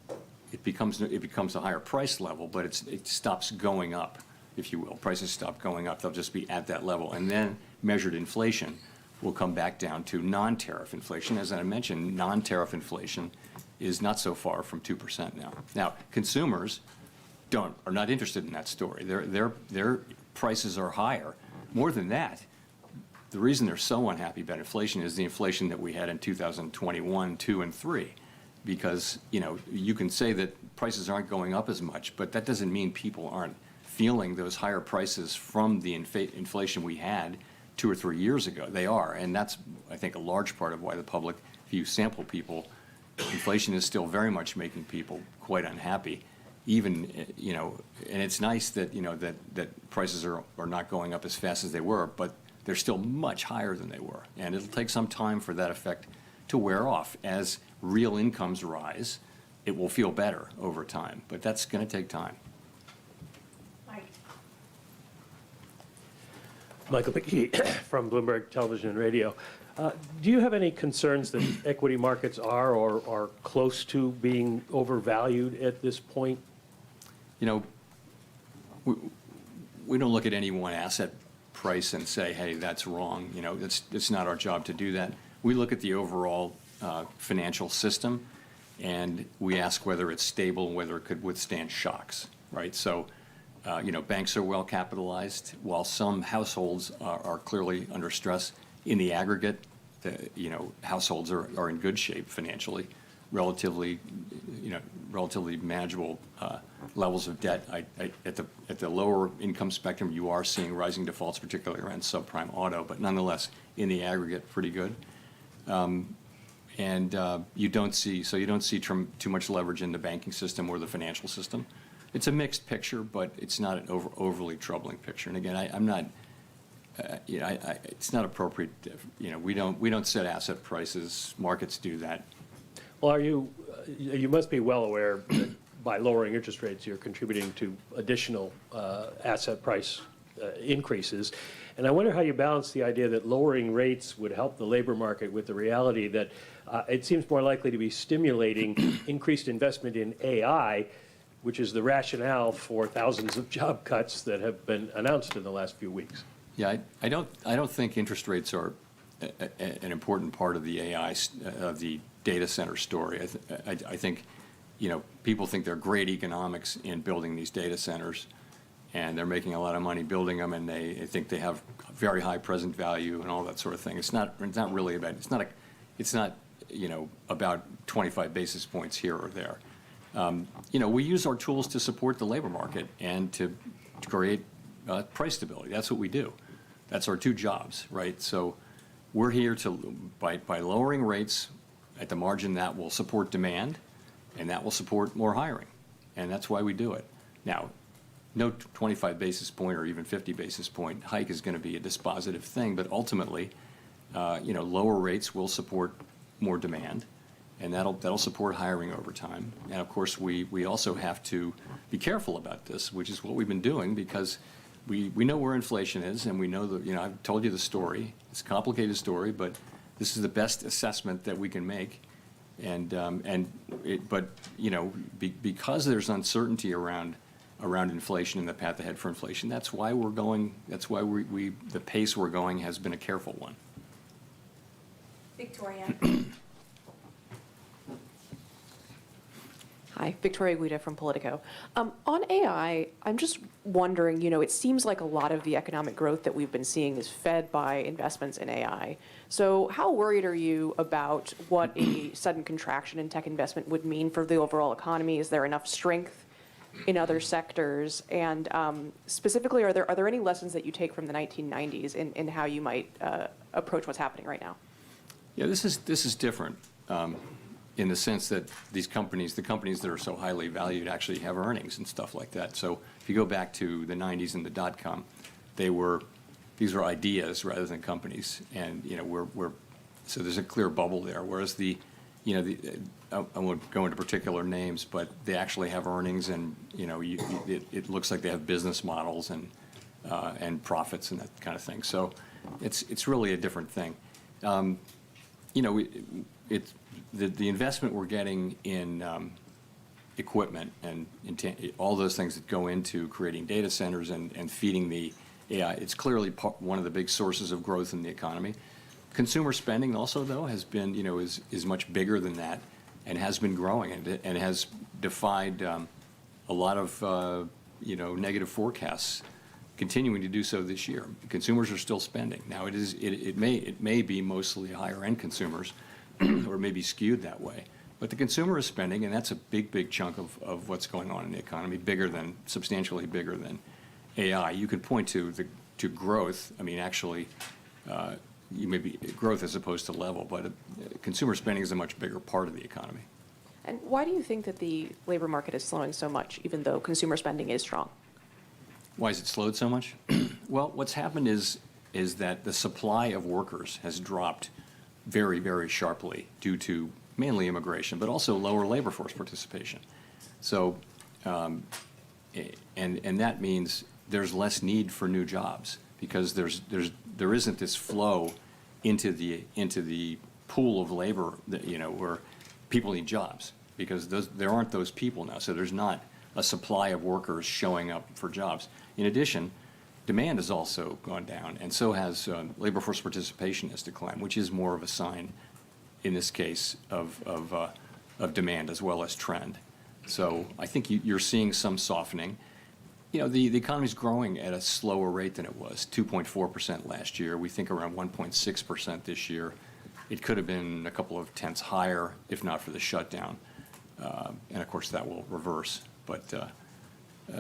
it becomes a higher price level, but it stops going up, if you will. Prices stop going up. They'll just be at that level. And then measured inflation will come back down to non-tariff inflation. As I mentioned, non-tariff inflation is not so far from 2% now. Now, consumers are not interested in that story. Their prices are higher. More than that, the reason they're so unhappy about inflation is the inflation that we had in 2021, 2, and 3. Because, you can say that prices aren't going up as much, but that doesn't mean people aren't feeling those higher prices from the inflation we had 2 or 3 years ago. They are, and that's, I think, a large part of why the public, if you sample people, inflation is still very much making people quite unhappy. Even, and it's nice that, that prices are not going up as fast as they were, but they're still much higher than they were. And it'll take some time for that effect to wear off. As real incomes rise, it will feel better over time, but that's going to take time. Michael McKee from Bloomberg Television and Radio. Do you have any concerns that equity markets are or are close to being overvalued at this point? We don't look at any one asset price and say, hey, that's wrong. It's not our job to do that. We look at the overall financial system, and we ask whether it's stable and whether it could withstand shocks, right? So, banks are well capitalized, while some households are clearly under stress. In the aggregate, households are in good shape financially, relatively manageable levels of debt. At the lower income spectrum, you are seeing rising defaults, particularly around subprime auto, but nonetheless, in the aggregate, pretty good. You don't see too much leverage in the banking system or the financial system. It's a mixed picture, but it's not an overly troubling picture. And again, I'm not, it's not appropriate. We don't set asset prices. Markets do that. Well, you must be well aware that by lowering interest rates, you're contributing to additional asset price increases. And I wonder how you balance the idea that lowering rates would help the labor market with the reality that it seems more likely to be stimulating increased investment in AI, which is the rationale for thousands of job cuts that have been announced in the last few weeks. Yeah, I don't think interest rates are an important part of the AI of the data center story. I think, people think they're great economics in building these data centers, and they're making a lot of money building them, and they think they have very high present value and all that sort of thing. It's not really about, it's not about 25 basis points here or there. We use our tools to support the labor market and to create price stability. That's what we do. That's our two jobs, right? So we're here by lowering rates at the margin, that will support demand, and that will support more hiring. And that's why we do it. Now, no 25 basis point or even 50 basis point hike is going to be a dispositive thing, but ultimately, lower rates will support more demand, and that'll support hiring over time. And of course, we also have to be careful about this, which is what we've been doing, because we know where inflation is, and we know that, I've told you the story. It's a complicated story, but this is the best assessment that we can make. Because there's uncertainty around inflation and the path ahead for inflation, that's why the pace we're going has been a careful one. Victoria. Hi, Victoria Guida from Politico. On AI, I'm just wondering, it seems like a lot of the economic growth that we've been seeing is fed by investments in AI. So how worried are you about what a sudden contraction in tech investment would mean for the overall economy? Is there enough strength in other sectors? And specifically, are there any lessons that you take from the 1990s in how you might approach what's happening right now? Yeah, this is different. In the sense that the companies that are so highly valued actually have earnings and stuff like that. So if you go back to the 90s and the dot-com, these were ideas rather than companies, and so there's a clear bubble there. Whereas I won't go into particular names, but they actually have earnings, and it looks like they have business models and profits and that kind of thing. So it's really a different thing. The investment we're getting in equipment and all those things that go into creating data centers and feeding the AI, it's clearly one of the big sources of growth in the economy. Consumer spending also, though, has been, is much bigger than that and has been growing and has defied a lot of, negative forecasts, continuing to do so this year. Consumers are still spending. Now, it may be mostly higher-end consumers, or maybe skewed that way. But the consumer is spending, and that's a big chunk of what's going on in the economy, substantially bigger than AI. You can point to growth. I mean, actually, maybe growth as opposed to level, but consumer spending is a much bigger part of the economy. And why do you think that the labor market is slowing so much, even though consumer spending is strong? Why has it slowed so much? Well, what's happened is that the supply of workers has dropped very, very sharply due to mainly immigration, but also lower labor force participation. So, and that means there's less need for new jobs because there isn't this flow into the pool of labor that, where people need jobs, because there aren't those people now. So there's not a supply of workers showing up for jobs. In addition, demand has also gone down, and so has labor force participation has declined, which is more of a sign, in this case, of demand as well as trend. So I think you're seeing some softening. The economy's growing at a slower rate than it was, 2.4% last year. We think around 1.6% this year. It could have been a couple of tenths higher if not for the shutdown. And of course, that will reverse. But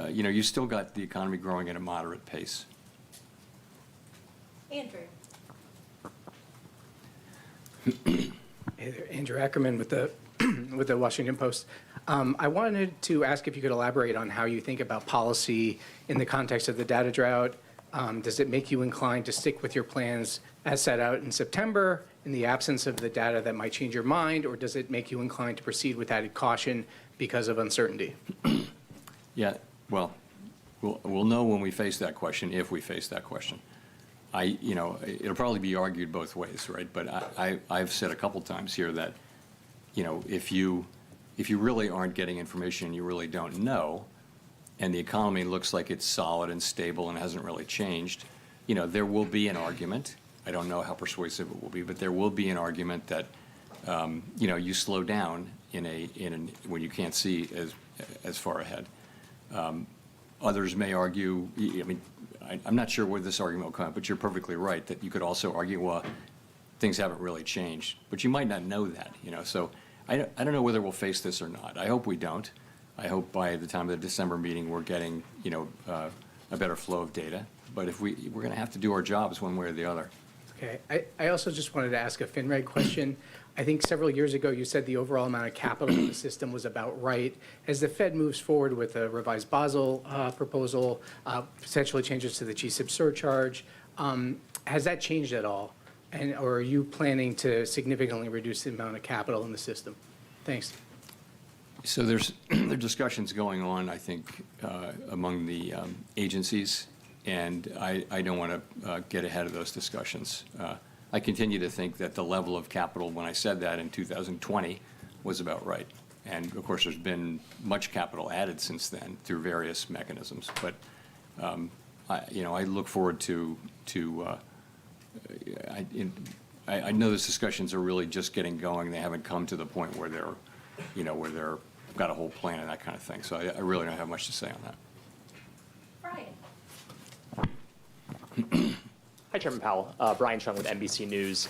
you still got the economy growing at a moderate pace. Andrew. Hey there, Andrew Ackerman with the with the Washington Post. I wanted to ask if you could elaborate on how you think about policy in the context of the data drought. Does it make you inclined to stick with your plans as set out in September in the absence of the data that might change your mind, or does it make you inclined to proceed with added caution because of uncertainty? Yeah, well, we'll know when we face that question, if we face that question. It'll probably be argued both ways, right? But I've said a couple times here that, if you really aren't getting information you really don't know, and the economy looks like it's solid and stable and hasn't really changed, there will be an argument. I don't know how persuasive it will be, but there will be an argument that you slow down when you can't see as far ahead. Others may argue, I mean, I'm not sure where this argument will come, but you're perfectly right, that you could also argue, well, things haven't really changed. But you might not know that, So I don't know whether we'll face this or not. I hope we don't. I hope by the time of the December meeting, we're getting, a better flow of data. But if we're going to have to do our jobs one way or the other. Okay. I also just wanted to ask a FinReg question. I think several years ago, you said the overall amount of capital in the system was about right. As the Fed moves forward with a revised Basel proposal, potentially changes to the GSIB surcharge, has that changed at all? Or are you planning to significantly reduce the amount of capital in the system? Thanks. So there are discussions going on, I think, among the agencies, and I don't want to get ahead of those discussions. I continue to think that the level of capital, when I said that in 2020, was about right. And of course, there's been much capital added since then through various mechanisms. But I look forward to. I know those discussions are really just getting going. They haven't come to the point where they're got a whole plan and that kind of thing. So I really don't have much to say on that. Brian. Hi, Chairman Powell. Brian Chung with NBC News.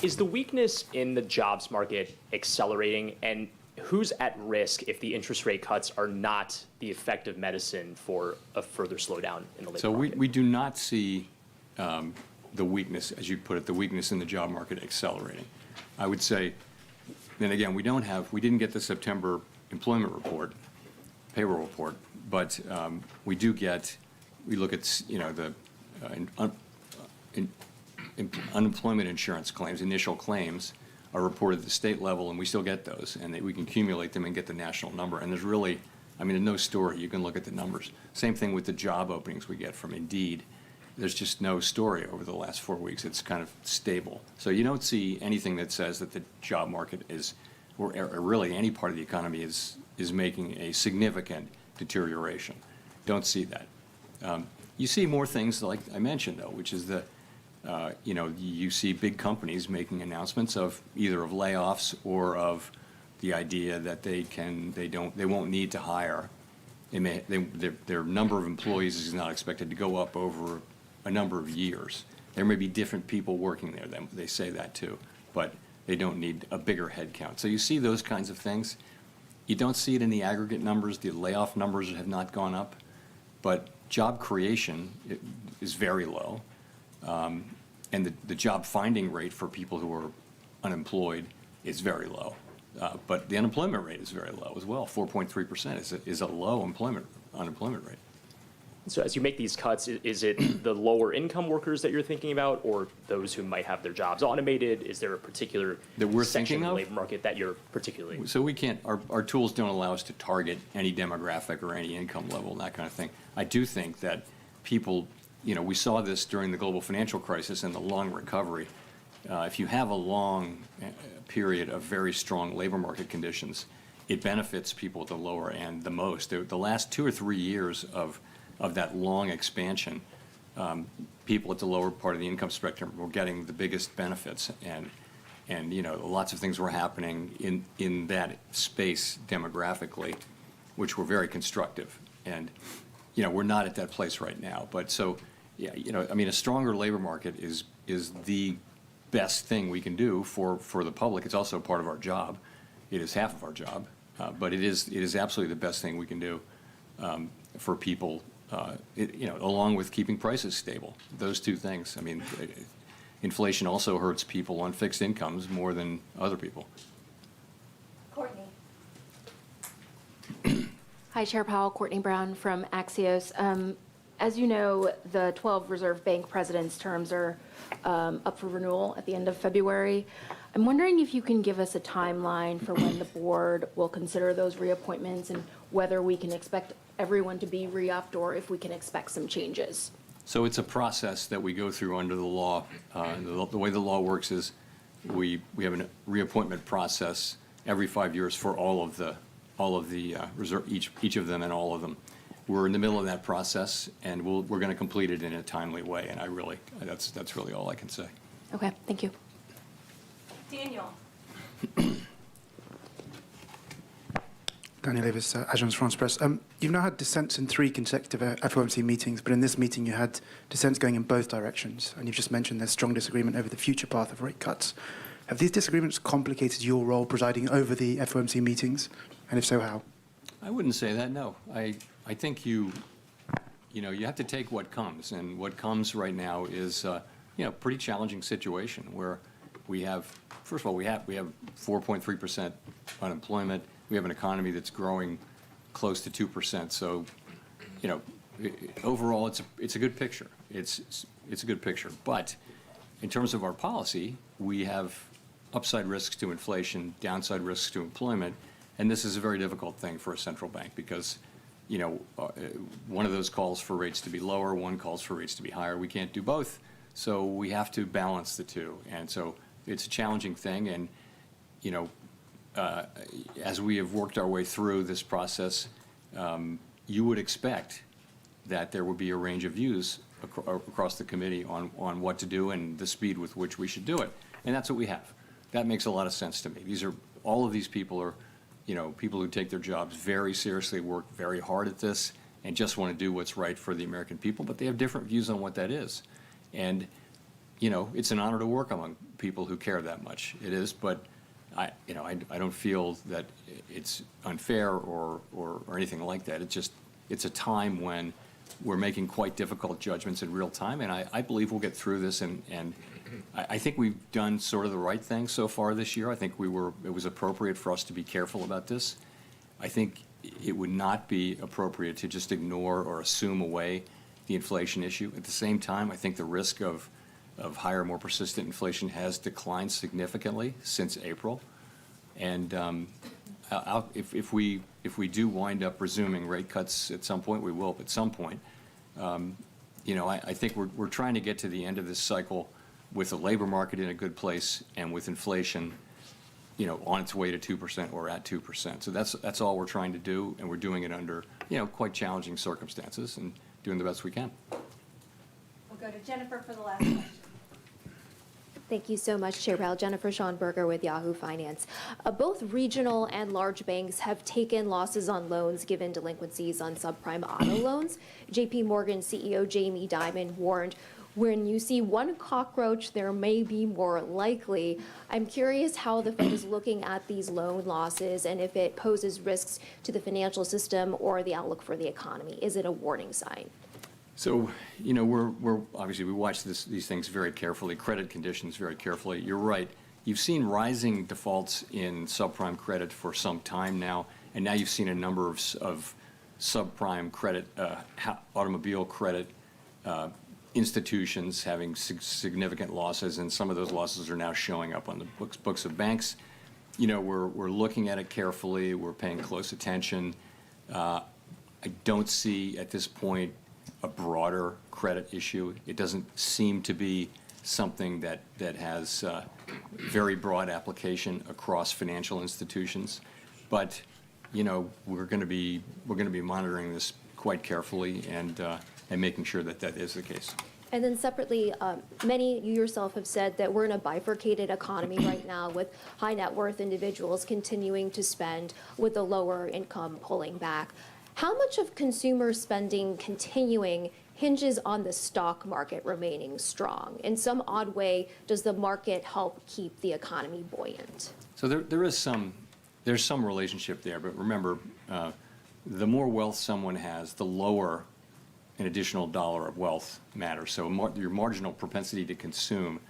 Is the weakness in the jobs market accelerating, and who's at risk if the interest rate cuts are not the effective medicine for a further slowdown in the labor market? So we do not see the weakness, as you put it, the weakness in the job market accelerating. I would say, and again, we didn't get the September employment report, payroll report, but we look at, the unemployment insurance claims, initial claims are reported at the state level, and we still get those, and we can accumulate them and get the national number. And there's really, no story. You can look at the numbers. Same thing with the job openings we get from Indeed. There's just no story over the last 4 weeks. It's kind of stable. So you don't see anything that says that the job market is, or really any part of the economy is making a significant deterioration. Don't see that. You see more things like I mentioned, though, which is you see big companies making announcements of either of layoffs or of the idea that they won't need to hire. Their number of employees is not expected to go up over a number of years. There may be different people working there. They say that too, but they don't need a bigger head count. So you see those kinds of things. You don't see it in the aggregate numbers. The layoff numbers have not gone up, but job creation is very low. And the job finding rate for people who are unemployed is very low. But the unemployment rate is very low as well. 4.3% is a low unemployment rate. So as you make these cuts, is it the lower income workers that you're thinking about, or those who might have their jobs automated? Is there a particular that we're section thinking of of the labor market that you're particularly? So we can't, our tools don't allow us to target any demographic or any income level and that kind of thing. I do think that people, we saw this during the global financial crisis and the long recovery. If you have a long period of very strong labor market conditions, it benefits people at the lower end the most. The last 2 or 3 years of that long expansion, people at the lower part of the income spectrum were getting the biggest benefits, and lots of things were happening in that space demographically, which were very constructive. And we're not at that place right now. But so, yeah, a stronger labor market is the best thing we can do for the public. It's also part of our job. It is half of our job, but it is absolutely the best thing we can do for people. Along with keeping prices stable. Those two things. Inflation also hurts people on fixed incomes more than other people. Courtney. Hi, Chair Powell. Courtney Brown from Axios. As you know, the 12 Reserve Bank presidents' terms are up for renewal at the end of February. I'm wondering if you can give us a timeline for when the board will consider those reappointments and whether we can expect everyone to be re-upped or if we can expect some changes. So it's a process that we go through under the law. The way the law works is we have a reappointment process every 5 years for all of the reserve, each of them and all of them. We're in the middle of that process, and we're going to complete it in a timely way. And that's really all I can say. Okay, thank you. Daniel. Daniel Davis, Agence France Presse. You've now had dissents in 3 consecutive FOMC meetings, but in this meeting you had dissents going in both directions, and you've just mentioned there's strong disagreement over the future path of rate cuts. Have these disagreements complicated your role presiding over the FOMC meetings, and if so, how? I wouldn't say that, no. I think you have to take what comes, and what comes right now is pretty challenging situation where we have, first of all, we have 4.3% unemployment. We have an economy that's growing close to 2%. So, overall, it's a good picture. It's a good picture. But in terms of our policy, we have upside risks to inflation, downside risks to employment, and this is a very difficult thing for a central bank because, one of those calls for rates to be lower, one calls for rates to be higher. We can't do both, so we have to balance the two. And so it's a challenging thing, and as we have worked our way through this process, you would expect that there would be a range of views across the committee on what to do and the speed with which we should do it. And that's what we have. That makes a lot of sense to me. All of these people are, people who take their jobs very seriously, work very hard at this, and just want to do what's right for the American people, but they have different views on what that is. And, it's an honor to work among people who care that much. It is, but I don't feel that it's unfair or anything like that. It's a time when we're making quite difficult judgments in real time, and I believe we'll get through this. And I think we've done sort of the right thing so far this year. I think it was appropriate for us to be careful about this. I think it would not be appropriate to just ignore or assume away the inflation issue. At the same time, I think the risk of higher, more persistent inflation has declined significantly since April. And if we do wind up resuming rate cuts at some point, we will at some point. I think we're trying to get to the end of this cycle with the labor market in a good place and with inflation, on its way to 2% or at 2%. So that's all we're trying to do, and we're doing it under, quite challenging circumstances and doing the best we can. We'll go to Jennifer for the last question. Thank you so much, Chair Powell. Jennifer Schonberger with Yahoo Finance. Both regional and large banks have taken losses on loans given delinquencies on subprime auto loans. JP Morgan CEO Jamie Dimon warned, when you see one cockroach, there may be more likely. I'm curious how the Fed is looking at these loan losses and if it poses risks to the financial system or the outlook for the economy. Is it a warning sign? So, we're obviously, we watch these things very carefully, credit conditions very carefully. You're right. You've seen rising defaults in subprime credit for some time now, and now you've seen a number of subprime credit, automobile credit institutions having significant losses, and some of those losses are now showing up on the books of banks. We're looking at it carefully. We're paying close attention. I don't see at this point a broader credit issue. It doesn't seem to be something that has very broad application across financial institutions. But we're going to be monitoring this quite carefully and making sure that is the case. And then separately, many, you yourself have said that we're in a bifurcated economy right now with high net worth individuals continuing to spend with the lower income pulling back. How much of consumer spending continuing hinges on the stock market remaining strong? In some odd way, does the market help keep the economy buoyant? So there's some relationship there, but remember, the more wealth someone has, the lower an additional dollar of wealth matters. So your marginal propensity to consume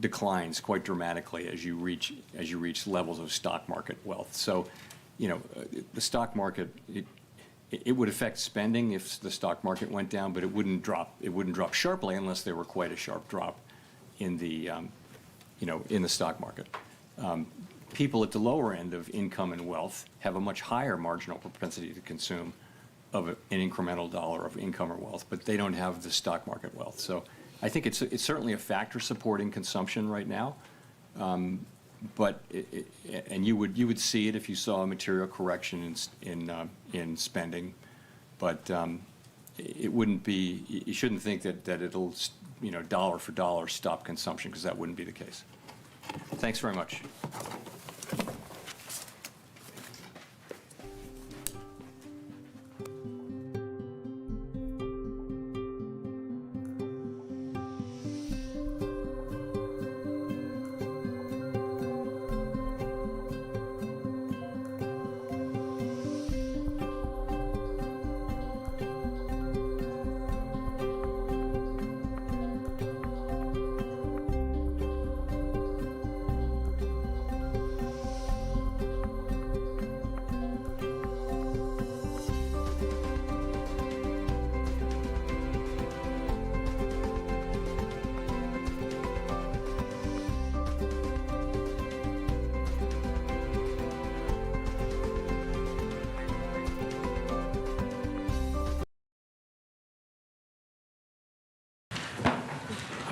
declines quite dramatically as you reach levels of stock market wealth. So, the stock market, it would affect spending if the stock market went down, but it wouldn't drop sharply unless there were quite a sharp drop in the stock market. People at the lower end of income and wealth have a much higher marginal propensity to consume of an incremental dollar of income or wealth, but they don't have the stock market wealth. So I think it's certainly a factor supporting consumption right now. But you would see it if you saw a material correction in spending, but it wouldn't be. You shouldn't think that it'll dollar for dollar stop consumption, because that wouldn't be the case. Thanks very much.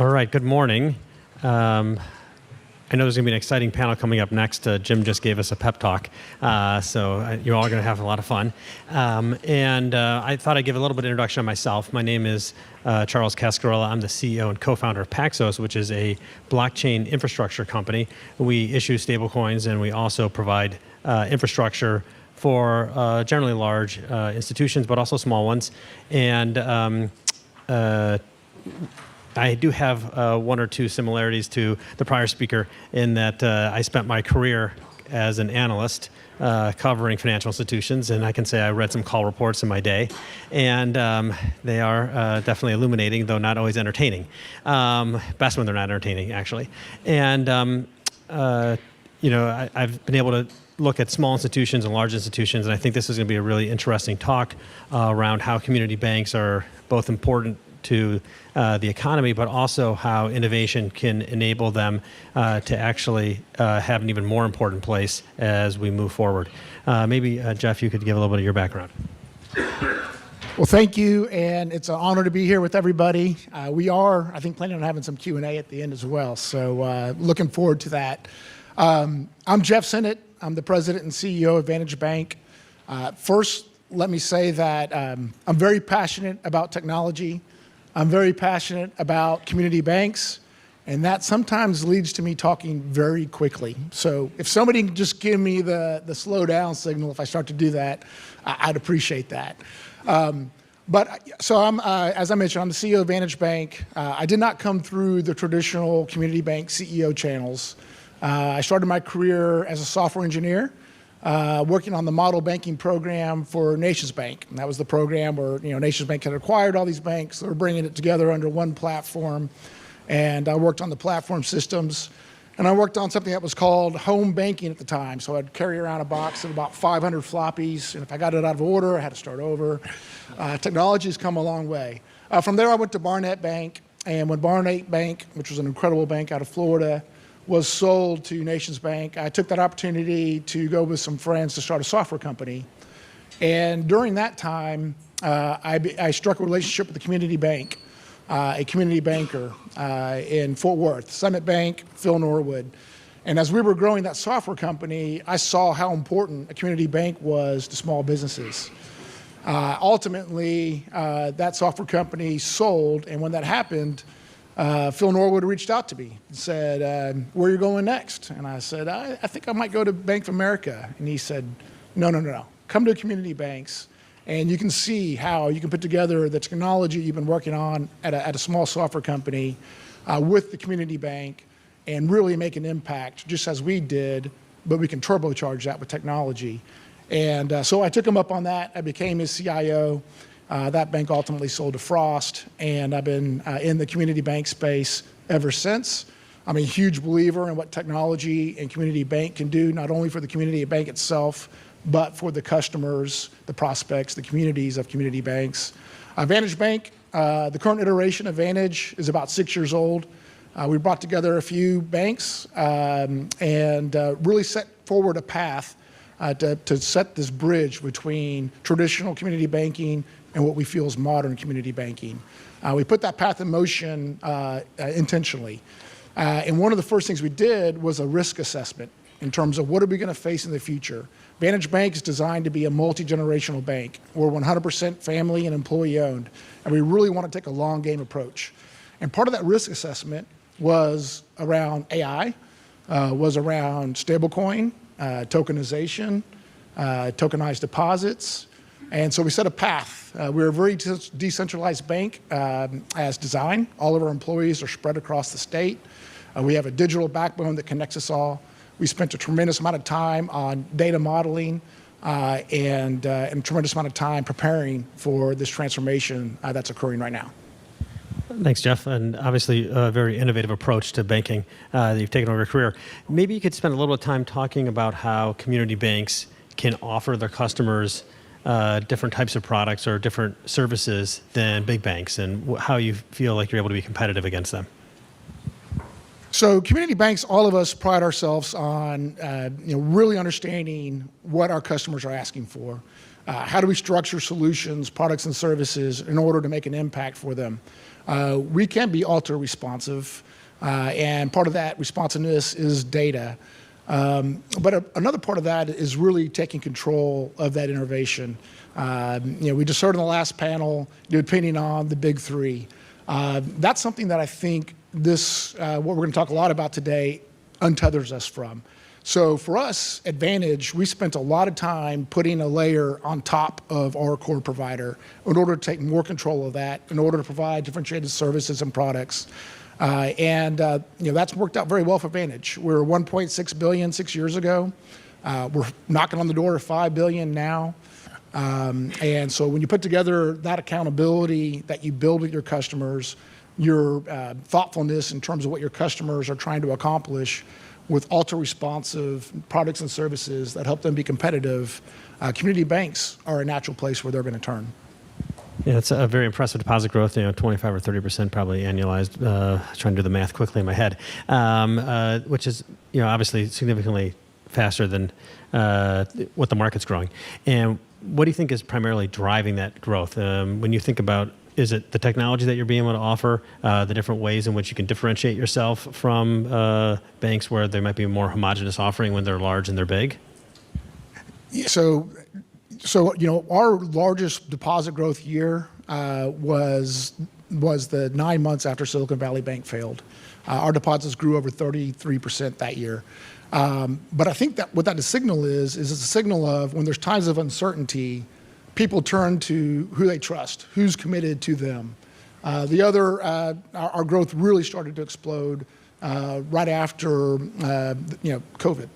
All right, good morning. I know there's going to be an exciting panel coming up next. Jim just gave us a pep talk, so you all are going to have a lot of fun. I thought I'd give a little bit of introduction on myself. My name is Charles Cascarella. I'm the CEO and co-founder of Paxos, which is a blockchain infrastructure company. We issue stablecoins, and we also provide infrastructure for generally large institutions, but also small ones. And I do have one or two similarities to the prior speaker in that I spent my career as an analyst covering financial institutions, and I can say I read some call reports in my day, and they are definitely illuminating, though not always entertaining. Best when they're not entertaining, actually. And I've been able to look at small institutions and large institutions, and I think this is going to be a really interesting talk around how community banks are both important to the economy, but also how innovation can enable them to actually have an even more important place as we move forward. Maybe, Jeff, you could give a little bit of your background. Well, thank you, and it's an honor to be here with everybody. We are, I think, planning on having some Q&A at the end as well, so looking forward to that. I'm Jeff Sennett. I'm the president and CEO of Vantage Bank. First, let me say that I'm very passionate about technology. I'm very passionate about community banks, and that sometimes leads to me talking very quickly. So if somebody can just give me the slow down signal if I start to do that, I'd appreciate that. So I'm, as I mentioned, I'm the CEO of Vantage Bank. I did not come through the traditional community bank CEO channels. I started my career as a software engineer, working on the model banking program for Nations Bank. And that was the program where Nations Bank had acquired all these banks. They were bringing it together under one platform. And I worked on the platform systems. And I worked on something that was called home banking at the time. So I'd carry around a box of about 500 floppies. And if I got it out of order, I had to start over. Technology's come a long way. From there, I went to Barnett Bank. And when Barnett Bank, which was an incredible bank out of Florida, was sold to Nations Bank, I took that opportunity to go with some friends to start a software company. And during that time, I struck a relationship with the community bank, a community banker in Fort Worth, Summit Bank, Phil Norwood. And as we were growing that software company, I saw how important a community bank was to small businesses. Ultimately, that software company sold, and when that happened, Phil Norwood reached out to me and said, where are you going next? And I said, I think I might go to Bank of America. And he said, no. Come to community banks, and you can see how you can put together the technology you've been working on at a small software company with the community bank and really make an impact, just as we did, but we can turbocharge that with technology. And so I took him up on that. I became his CIO. That bank ultimately sold to Frost, and I've been in the community bank space ever since. I'm a huge believer in what technology and community bank can do, not only for the community bank itself, but for the customers, the prospects, the communities of community banks. Vantage Bank, the current iteration of Vantage is about 6 years old. We brought together a few banks and really set forward a path to set this bridge between traditional community banking and what we feel is modern community banking. We put that path in motion intentionally. And one of the first things we did was a risk assessment in terms of what are we going to face in the future. Vantage Bank is designed to be a multi-generational bank. We're 100% family and employee owned, and we really want to take a long game approach. And part of that risk assessment was around AI, was around stablecoin, tokenization, tokenized deposits. And so we set a path. We're a very decentralized bank as design. All of our employees are spread across the state. We have a digital backbone that connects us all. We spent a tremendous amount of time on data modeling and a tremendous amount of time preparing for this transformation that's occurring right now. Thanks, Jeff, and obviously a very innovative approach to banking that you've taken over your career. Maybe you could spend a little bit of time talking about how community banks can offer their customers different types of products or different services than big banks, and how you feel like you're able to be competitive against them. So community banks, all of us pride ourselves on really understanding what our customers are asking for. How do we structure solutions, products, and services in order to make an impact for them? We can be responsive, and part of that responsiveness is data. But another part of that is really taking control of that innovation. We just heard in the last panel your opinion on the big three. That's something that I think what we're going to talk a lot about today untethers us from. So for us at Vantage, we spent a lot of time putting a layer on top of our core provider in order to take more control of that, in order to provide differentiated services and products. That's worked out very well for Vantage. We were $1.6 billion 6 years ago. We're knocking on the door of $5 billion now. And so when you put together that accountability that you build with your customers, your thoughtfulness in terms of what your customers are trying to accomplish with ultra-responsive products and services that help them be competitive, community banks are a natural place where they're going to turn. Yeah, it's a very impressive deposit growth, 25 or 30% probably annualized, trying to do the math quickly in my head, which is, obviously significantly faster than what the market's growing. And what do you think is primarily driving that growth? When you think about, is it the technology that you're being able to offer, the different ways in which you can differentiate yourself from banks where there might be a more homogenous offering when they're large and they're big? Yeah, so our largest deposit growth year was the 9 months after Silicon Valley Bank failed. Our deposits grew over 33% that year. But I think that what that signal is it's a signal of when there's times of uncertainty, people turn to who they trust, who's committed to them. Our growth really started to explode right after COVID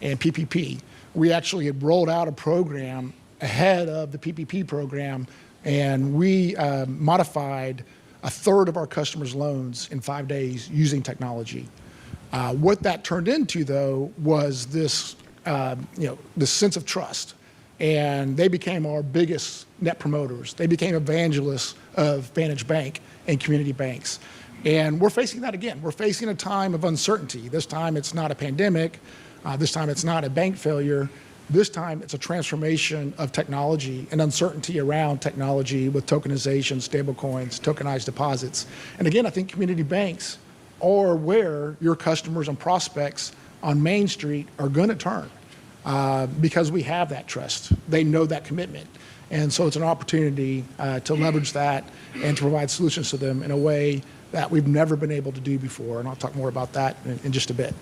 and PPP. We actually had rolled out a program ahead of the PPP program, and we modified a third of our customers' loans in 5 days using technology. What that turned into, though, was this sense of trust. And they became our biggest net promoters. They became evangelists of Vantage Bank and community banks. And we're facing that again. We're facing a time of uncertainty. This time it's not a pandemic. This time it's not a bank failure. This time it's a transformation of technology and uncertainty around technology with tokenization, stablecoins, tokenized deposits. And again, I think community banks are where your customers and prospects on Main Street are going to turn. Because we have that trust. They know that commitment. And so it's an opportunity to leverage that and to provide solutions to them in a way that we've never been able to do before. And I'll talk more about that in just a bit.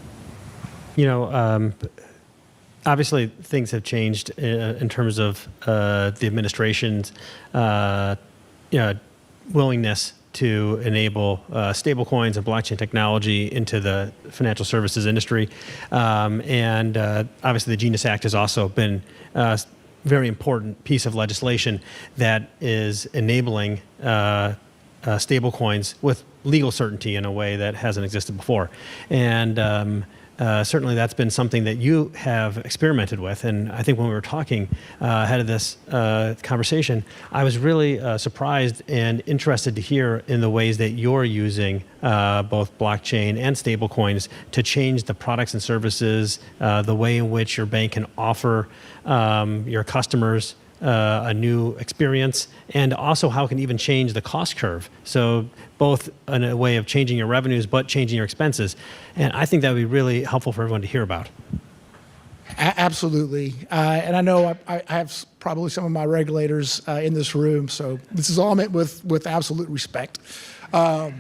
Obviously things have changed in terms of the administration's willingness to enable stablecoins and blockchain technology into the financial services industry. And obviously the Genius Act has also been a very important piece of legislation that is enabling stablecoins with legal certainty in a way that hasn't existed before. And certainly that's been something that you have experimented with. And I think when we were talking ahead of this conversation, I was really surprised and interested to hear in the ways that you're using both blockchain and stablecoins to change the products and services, the way in which your bank can offer your customers a new experience, and also how it can even change the cost curve. So both in a way of changing your revenues, but changing your expenses. And I think that would be really helpful for everyone to hear about. Absolutely. And I know I have probably some of my regulators in this room, so this is all meant with absolute respect. Very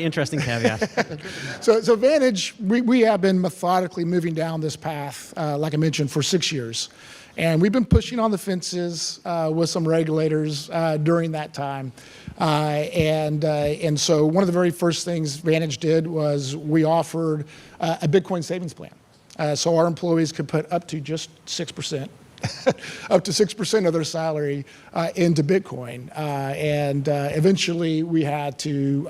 interesting caveat. So Vantage, we have been methodically moving down this path, like I mentioned, for 6 years. And we've been pushing on the fences with some regulators during that time. And so one of the very first things Vantage did was we offered a Bitcoin savings plan. So our employees could put up to just 6%. Up to 6% of their salary into Bitcoin, and eventually we had to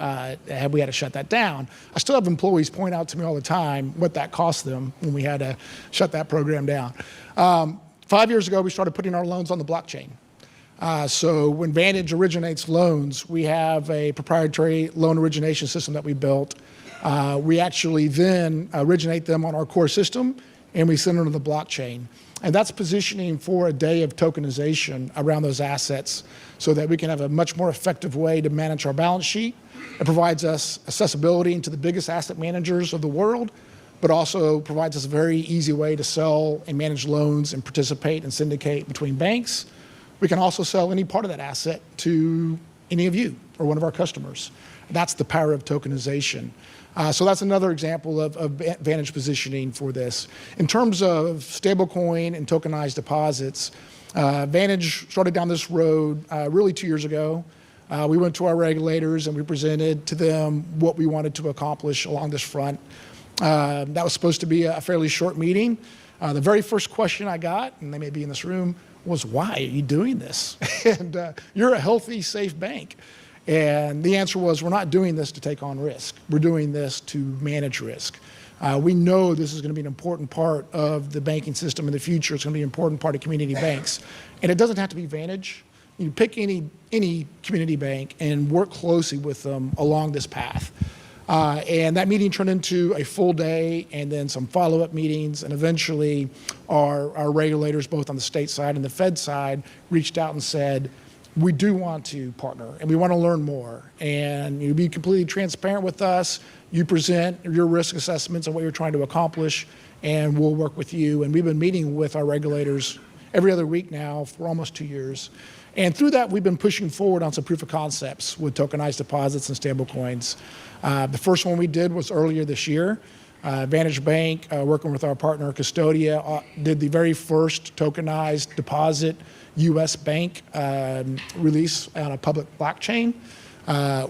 shut that down. I still have employees point out to me all the time what that cost them when we had to shut that program down. 5 years ago, we started putting our loans on the blockchain. So when Vantage originates loans, we have a proprietary loan origination system that we built. We actually then originate them on our core system, and we send them to the blockchain. And that's positioning for a day of tokenization around those assets so that we can have a much more effective way to manage our balance sheet. It provides us accessibility into the biggest asset managers of the world, but also provides us a very easy way to sell and manage loans and participate and syndicate between banks. We can also sell any part of that asset to any of you or one of our customers. That's the power of tokenization. So that's another example of Vantage positioning for this. In terms of stablecoin and tokenized deposits, Vantage started down this road really 2 years ago. We went to our regulators and we presented to them what we wanted to accomplish along this front. That was supposed to be a fairly short meeting. The very first question I got, and they may be in this room, was, why are you doing this? And you're a healthy, safe bank. And the answer was, we're not doing this to take on risk. We're doing this to manage risk. We know this is going to be an important part of the banking system in the future. It's going to be an important part of community banks. And it doesn't have to be Vantage. You pick any community bank and work closely with them along this path. And that meeting turned into a full day and then some follow-up meetings. And eventually our regulators, both on the state side and the Fed side, reached out and said, we do want to partner and we want to learn more. And you be completely transparent with us. You present your risk assessments of what you're trying to accomplish, and we'll work with you. And we've been meeting with our regulators every other week now for almost 2 years. And through that, we've been pushing forward on some proof of concepts with tokenized deposits and stablecoins. The first one we did was earlier this year. Vantage Bank, working with our partner Custodia, did the very first tokenized deposit U.S. bank release on a public blockchain.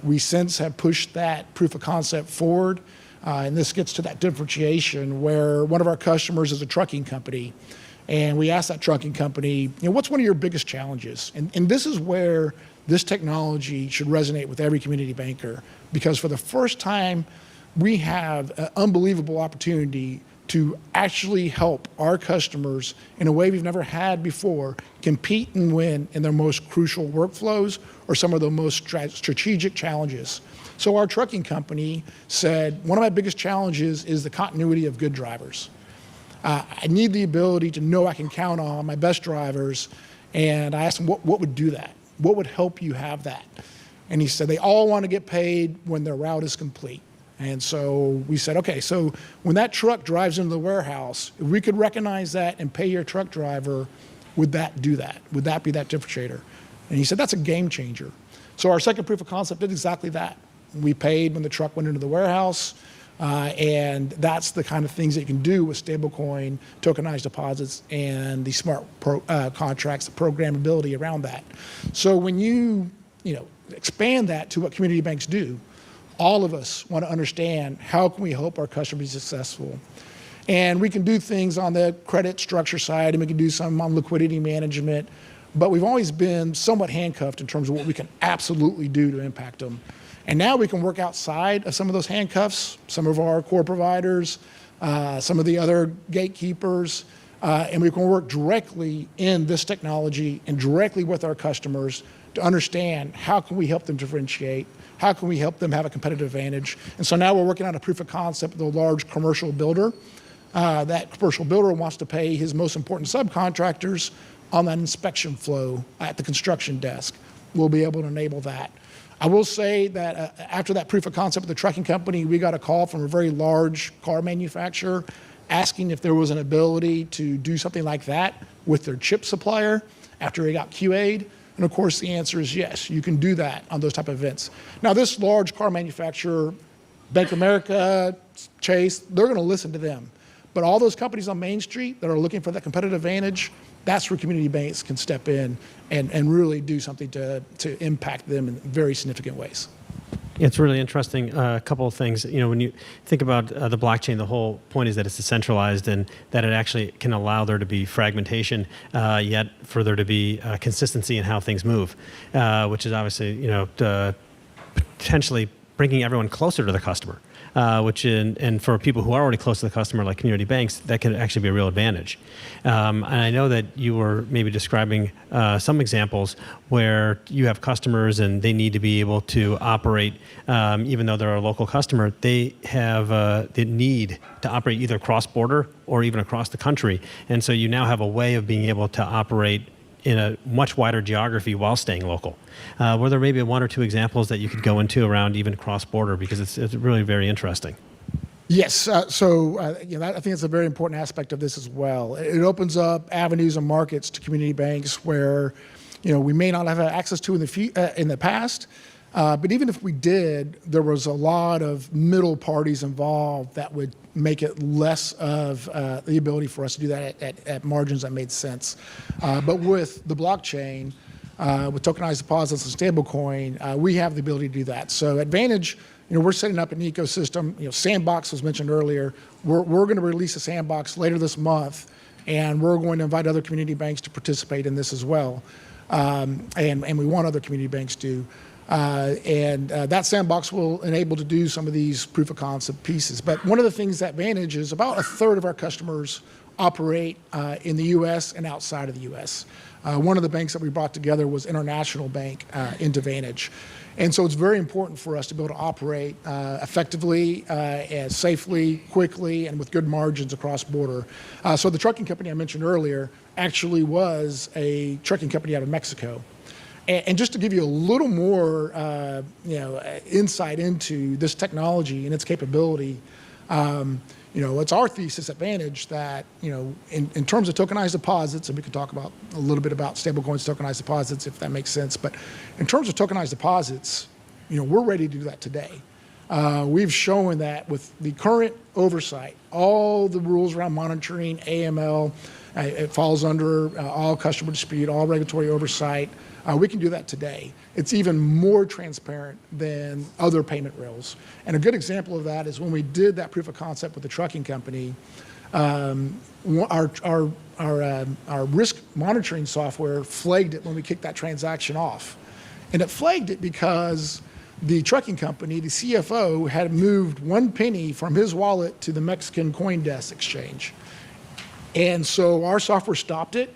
We since have pushed that proof of concept forward. And this gets to that differentiation where one of our customers is a trucking company. And we asked that trucking company, what's one of your biggest challenges? And this is where this technology should resonate with every community banker, because for the first time, we have an unbelievable opportunity to actually help our customers in a way we've never had before compete and win in their most crucial workflows or some of the most strategic challenges. So our trucking company said, one of my biggest challenges is the continuity of good drivers. I need the ability to know I can count on my best drivers. And I asked him, what would do that? What would help you have that? And he said, they all want to get paid when their route is complete. And so we said, okay, so when that truck drives into the warehouse, if we could recognize that and pay your truck driver, would that do that? Would that be that differentiator? And he said, that's a game changer. So our second proof of concept did exactly that. We paid when the truck went into the warehouse. And that's the kind of things that you can do with stablecoin, tokenized deposits, and the smart contracts, the programmability around that. So when you expand that to what community banks do, all of us want to understand how can we help our customers be successful. And we can do things on the credit structure side, and we can do some on liquidity management, but we've always been somewhat handcuffed in terms of what we can absolutely do to impact them. And now we can work outside of some of those handcuffs, some of our core providers, some of the other gatekeepers, and we can work directly in this technology and directly with our customers to understand how can we help them differentiate, how can we help them have a competitive advantage. And so now we're working on a proof of concept with a large commercial builder. That commercial builder wants to pay his most important subcontractors on that inspection flow at the construction desk. We'll be able to enable that. I will say that after that proof of concept with the trucking company, we got a call from a very large car manufacturer asking if there was an ability to do something like that with their chip supplier after it got QA'd. And of course, the answer is yes, you can do that on those type of events. Now, this large car manufacturer, Bank of America, Chase, they're going to listen to them. But all those companies on Main Street that are looking for that competitive advantage, that's where community banks can step in and really do something to impact them in very significant ways. It's really interesting. A couple of things. When you think about the blockchain, the whole point is that it's decentralized and that it actually can allow there to be fragmentation, yet for there to be consistency in how things move, which is obviously potentially bringing everyone closer to the customer. and for people who are already close to the customer, like community banks, that can actually be a real advantage. And I know that you were maybe describing some examples where you have customers and they need to be able to operate, even though they're a local customer, they have the need to operate either cross-border or even across the country. And so you now have a way of being able to operate in a much wider geography while staying local. Were there maybe one or two examples that you could go into around even cross-border, because it's really very interesting? Yes, I think it's a very important aspect of this as well. It opens up avenues and markets to community banks where, we may not have had access to in the past, but even if we did, there was a lot of middle parties involved that would make it less of the ability for us to do that at margins that made sense. But with the blockchain, with tokenized deposits and stablecoin, we have the ability to do that. So Advantage, we're setting up an ecosystem. Sandbox was mentioned earlier. We're going to release a sandbox later this month, and we're going to invite other community banks to participate in this as well. And we want other community banks to. That sandbox will enable to do some of these proof of concept pieces. But one of the things that Vantage is, about a third of our customers operate in the U.S. and outside of the U.S. One of the banks that we brought together was International Bank into Vantage. And so it's very important for us to be able to operate effectively, and safely, quickly, and with good margins across border. So the trucking company I mentioned earlier actually was a trucking company out of Mexico. And just to give you a little more, insight into this technology and its capability, it's our thesis at Vantage that, in terms of tokenized deposits, and we can talk about a little bit about stablecoins, tokenized deposits, if that makes sense. But in terms of tokenized deposits, we're ready to do that today. We've shown that with the current oversight, all the rules around monitoring, AML, it falls under all customer dispute, all regulatory oversight. We can do that today. It's even more transparent than other payment rails. And a good example of that is when we did that proof of concept with the trucking company, our risk monitoring software flagged it when we kicked that transaction off. And it flagged it because the trucking company, the CFO, had moved 1 penny from his wallet to the Mexican CoinDesk exchange. And so our software stopped it.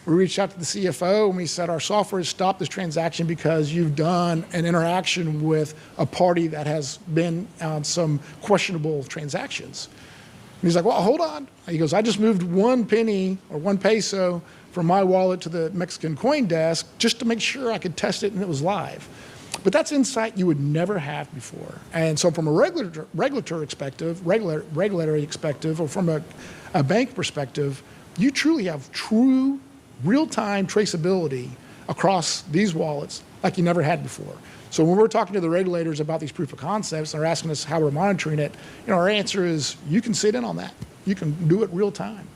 We reached out to the CFO and we said, our software has stopped this transaction because you've done an interaction with a party that has been on some questionable transactions. And he's like, well, hold on. He goes, I just moved 1 penny or 1 peso from my wallet to the Mexican CoinDesk just to make sure I could test it and it was live. But that's insight you would never have before. And so from a regulatory perspective, or from a bank perspective, you truly have true real-time traceability across these wallets like you never had before. So when we're talking to the regulators about these proof of concepts, and they're asking us how we're monitoring it, our answer is, you can sit in on that. You can do it real time.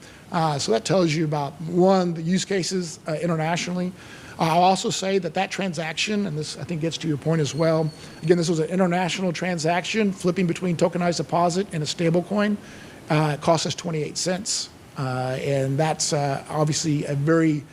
So that tells you about, one, the use cases internationally. I'll also say that transaction, and this I think gets to your point as well, again, this was an international transaction, flipping between tokenized deposit and a stable coin. It cost us 28 cents. And that's obviously a very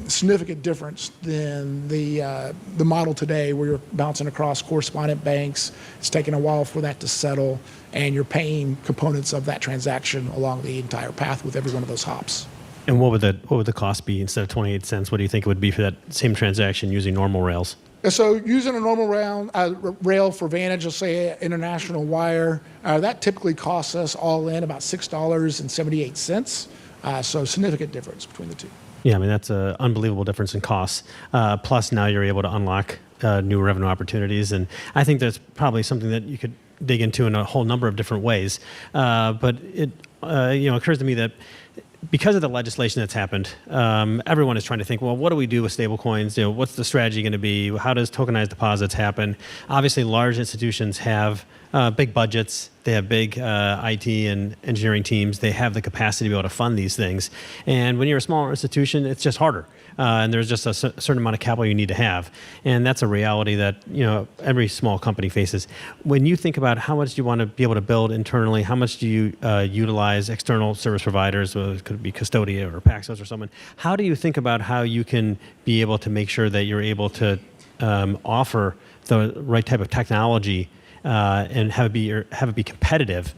significant difference than the model today, where you're bouncing across correspondent banks. It's taking a while for that to settle, and you're paying components of that transaction along the entire path with every one of those hops. And what would the cost be instead of 28 cents? What do you think it would be for that same transaction using normal rails? So using a normal rail for Vantage, let's say international wire, that typically costs us all in about $6.78. So significant difference between the two. Yeah, I mean, that's an unbelievable difference in costs. Plus now you're able to unlock new revenue opportunities. And I think that's probably something that you could dig into in a whole number of different ways. But it occurs to me that because of the legislation that's happened, everyone is trying to think, well, what do we do with stablecoins? What's the strategy going to be? How does tokenized deposits happen? Obviously, large institutions have big budgets. They have big IT and engineering teams. They have the capacity to be able to fund these things. And when you're a smaller institution, it's just harder. And there's just a certain amount of capital you need to have. And that's a reality that every small company faces. When you think about how much do you want to be able to build internally, how much do you utilize external service providers, whether it could be Custodia or Paxos or someone, how do you think about how you can be able to make sure that you're able to offer the right type of technology and have it be competitive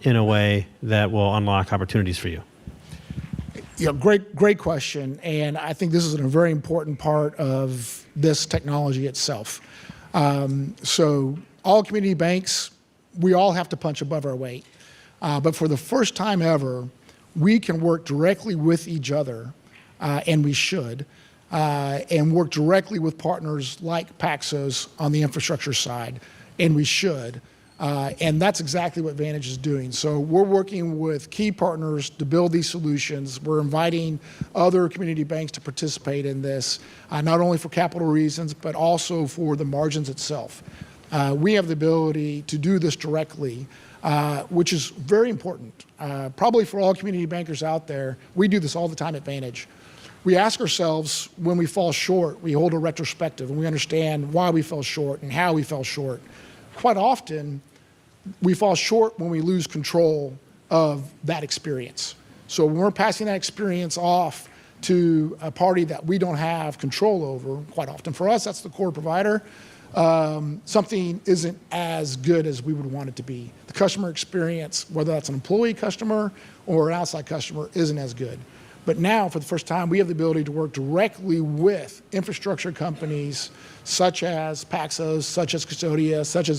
in a way that will unlock opportunities for you? Yeah, great question. And I think this is a very important part of this technology itself. So all community banks, we all have to punch above our weight. But for the first time ever, we can work directly with each other, and we should, and work directly with partners like Paxos on the infrastructure side, and we should. And that's exactly what Vantage is doing. So we're working with key partners to build these solutions. We're inviting other community banks to participate in this, not only for capital reasons, but also for the margins itself. We have the ability to do this directly, which is very important. Probably for all community bankers out there, we do this all the time at Vantage. We ask ourselves when we fall short, we hold a retrospective and we understand why we fell short and how we fell short. Quite often, we fall short when we lose control of that experience. So when we're passing that experience off to a party that we don't have control over, quite often for us, that's the core provider, something isn't as good as we would want it to be. The customer experience, whether that's an employee customer or an outside customer, isn't as good. But now, for the first time, we have the ability to work directly with infrastructure companies such as Paxos, such as Custodia, such as